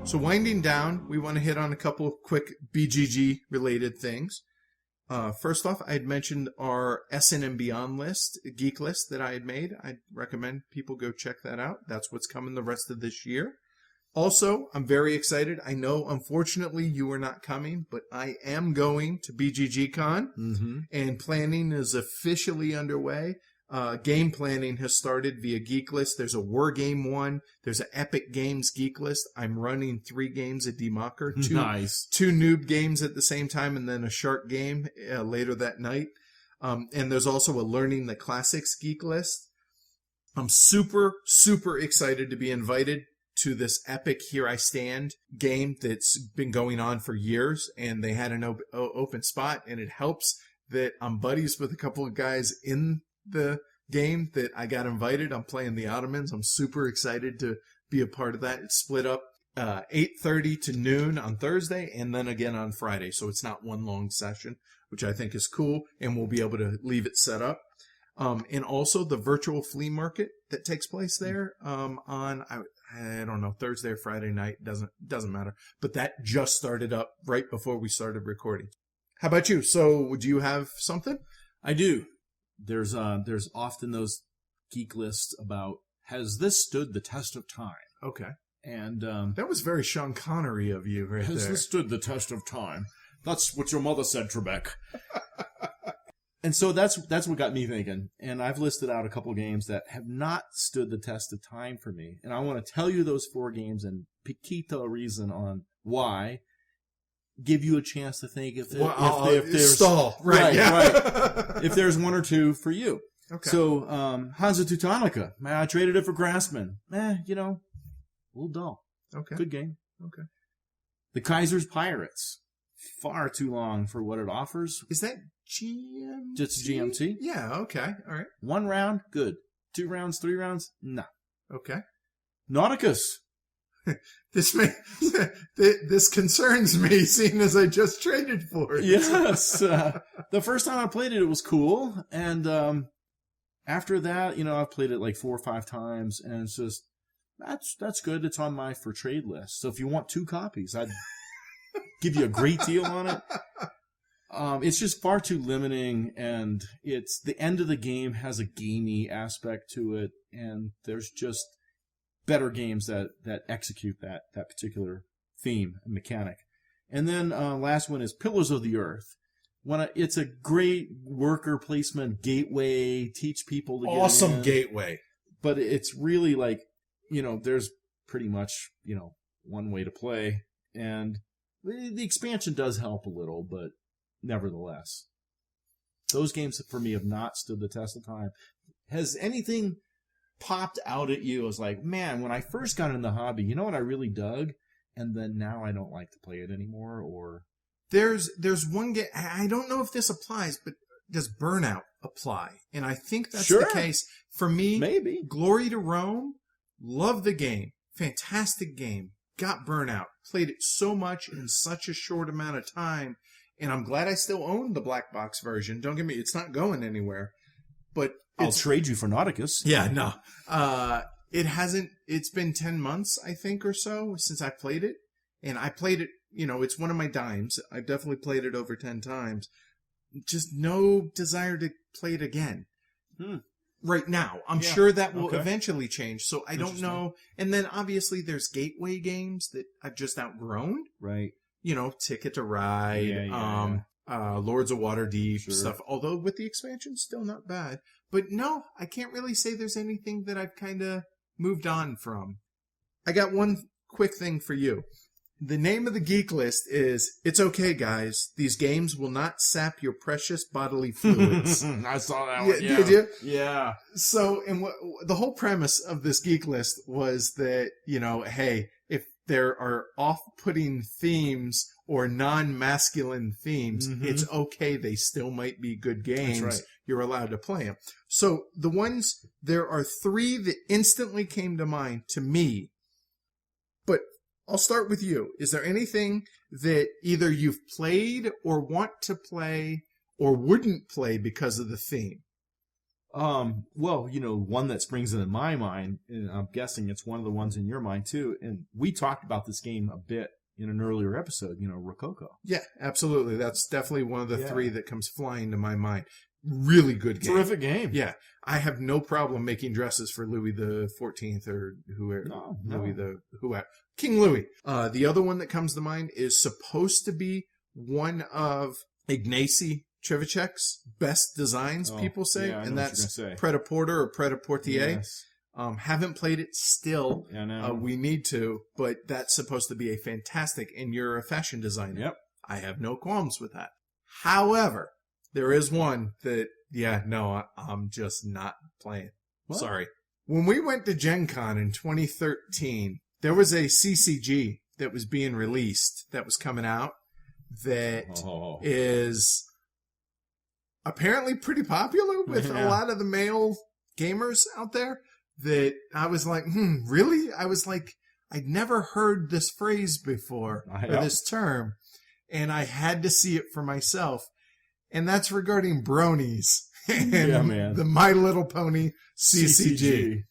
So winding down, we want to hit on a couple of quick BGG related things. First off, I had mentioned our Essen and Beyond list, geek list that I had made. I'd recommend people go check that out. That's what's coming the rest of this year. Also, I'm very excited. I know, unfortunately, you are not coming, but I am going to BGG-Con, and planning is officially underway. Game planning has started via Geek List. There's a War Game one. There's an Epic Games Geek List. I'm running 3 games of Democker. Two noob games at the same time, and then a shark game later that night. And there's also a Learning the Classics Geek List. I'm super, super excited to be invited to this epic Here I Stand game that's been going on for years, and they had an open spot, and it helps that I'm buddies with a couple of guys in the game that I got invited. I'm playing the Ottomans. I'm super excited to be a part of that. It's split up 8:30 to noon on Thursday and then again on Friday. So it's not one long session, which I think is cool, and we'll be able to leave it set up. And also the virtual flea market that takes place there on, I don't know, Thursday or Friday night. Doesn't matter. But that just started up right before we started recording. How about you? So do you have something? I do. There's often those geek lists about, has this stood the test of time? Okay. And that was very Sean Connery of you right there. Has this stood the test of time? That's what your mother said, Trebek. And so that's what got me thinking. And I've listed out a couple games that have not stood the test of time for me. And I want to tell you those 4 games and poquito reason on why. Give you a chance to think if there's stall. Right. If there's 1 or 2 for you. Okay. So Hansa Teutonica. I traded it for Craftsmen. A little dull. Okay. Good game. Okay. The Kaiser's Pirates. Far too long for what it offers. Is that GMT? Just GMT. Yeah. Okay. All right. 1 round, good. 2 rounds, 3 rounds, no. Okay. Nauticus. This concerns me, seeing as I just traded for it. Yes. The first time I played it, it was cool. And after that, I've played it like 4 or 5 times. And it's just, that's good. It's on my for trade list. So if you want 2 copies, I'd give you a great deal on it. It's just far too limiting. And it's the end of the game has a gamey aspect to it. And there's just better games that execute that particular theme and mechanic. And then last one is Pillars of the Earth. It's a great worker placement gateway, teach people to get awesome in. Gateway. But it's really like, there's pretty much, one way to play. And the expansion does help a little, but nevertheless. Those games for me have not stood the test of time. Has anything popped out at you as like, man, when I first got in the hobby, you know what I really dug? And then now I don't like to play it anymore? Or there's one game, I don't know if this applies, but does Burnout apply? And I think that's the case. For me, maybe. Glory to Rome, love the game. Fantastic game. Got Burnout. Played it so much in such a short amount of time. And I'm glad I still own the black box version. Don't get me, it's not going anywhere. But I'll trade you for Nauticus. Yeah, no. It's been 10 months, I think, or so since I played it. And I played it, it's one of my dimes. I've definitely played it over 10 times. Just no desire to play it again. Right now. I'm sure that will eventually change. So I don't know. And then obviously there's gateway games that I've just outgrown. Right. Ticket to Ride, Lords of Waterdeep stuff. Although with the expansion, still not bad. But no, I can't really say there's anything that I've kind of moved on from. I got one quick thing for you. The name of the geek list is, It's Okay, Guys. These games will not sap your precious bodily fluids. I saw that one, Did you? Yeah. So, and the whole premise of this geek list was that, hey, if there are off-putting themes or non-masculine themes, it's okay. They still might be good games. That's right. You're allowed to play them. So there are 3 that instantly came to mind to me. But I'll start with you. Is there anything that either you've played or want to play or wouldn't play because of the theme? Well, one that springs into my mind, and I'm guessing it's one of the ones in your mind too, and we talked about this game a bit in an earlier episode, Rococo. Yeah, absolutely. That's definitely one of the 3 that comes flying to my mind. really good game. Terrific game. Yeah. I have no problem making dresses for Louis the 14th or whoever. No. King Louis. The other one that comes to mind is supposed to be one of Ignacy Trzewiczek's best designs, people say, yeah, and that's Pret-a-Porter or Pret-a-Portier. Yes. Haven't played it still. Yeah, I know. We need to, but that's supposed to be a fantastic, and you're a fashion designer. Yep. I have no qualms with that. However, there is one that, I'm just not playing. What? Sorry. When we went to Gen Con in 2013, there was a CCG that was being released that was coming out that is apparently pretty popular with a lot of the male gamers out there, that I was like, really? I was like, I'd never heard this phrase before, or this term, and I had to see it for myself. And that's regarding bronies and the My Little Pony CCG.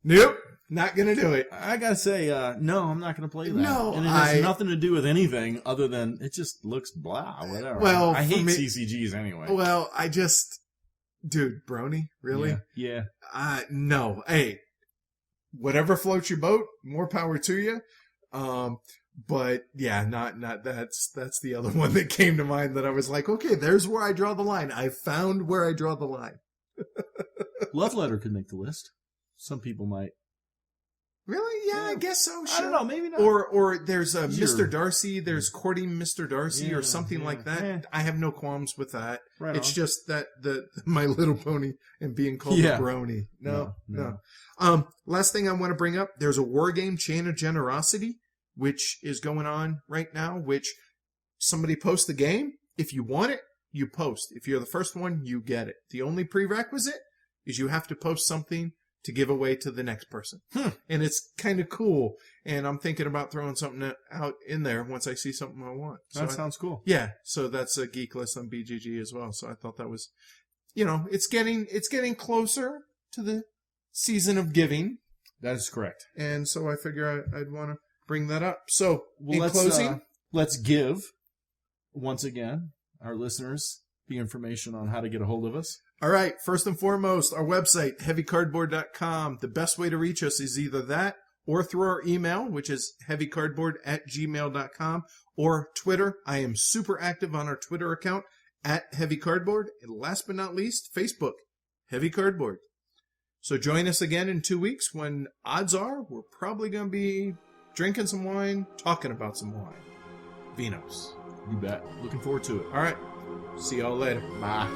Nope, not going to do it. I got to say, no, I'm not going to play that. No, and it has nothing to do with anything other than it just looks blah, whatever. Well, I hate CCGs anyway. Well, dude, brony, really? Yeah. No. Hey, whatever floats your boat, more power to you. But yeah, not that's the other one that came to mind that I was like, okay, there's where I draw the line. I found where I draw the line. Love Letter could make the list. Some people might. Really? Yeah, I guess so. Sure. I don't know, maybe not. Or there's a Mr. Darcy, there's Courting Mr. Darcy or something like that. Yeah. I have no qualms with that. Right it's just that the My Little Pony and being called a brony. No. Last thing I want to bring up, there's a war game, Chain of Generosity, which is going on right now, which somebody posts the game. If you want it, you post. If you're the first one, you get it. The only prerequisite is you have to post something to give away to the next person. And it's kind of cool. And I'm thinking about throwing something out in there once I see something I want. So that sounds cool. Yeah. So that's a geek list on BGG as well. So I thought that was, it's getting closer to the season of giving. That is correct. And so I figure I'd want to bring that up. So in closing, let's give once again our listeners the information on how to get a hold of us. All right. First and foremost, our website, heavycardboard.com. The best way to reach us is either that or through our email, which is heavycardboard@gmail.com, or Twitter. I am super active on our Twitter account @heavycardboard. And last but not least, Facebook, Heavy Cardboard. So join us again in 2 weeks when odds are we're probably going to be drinking some wine, talking about some wine. Vinhos. You bet. Looking forward to it. All right. See y'all later. Bye.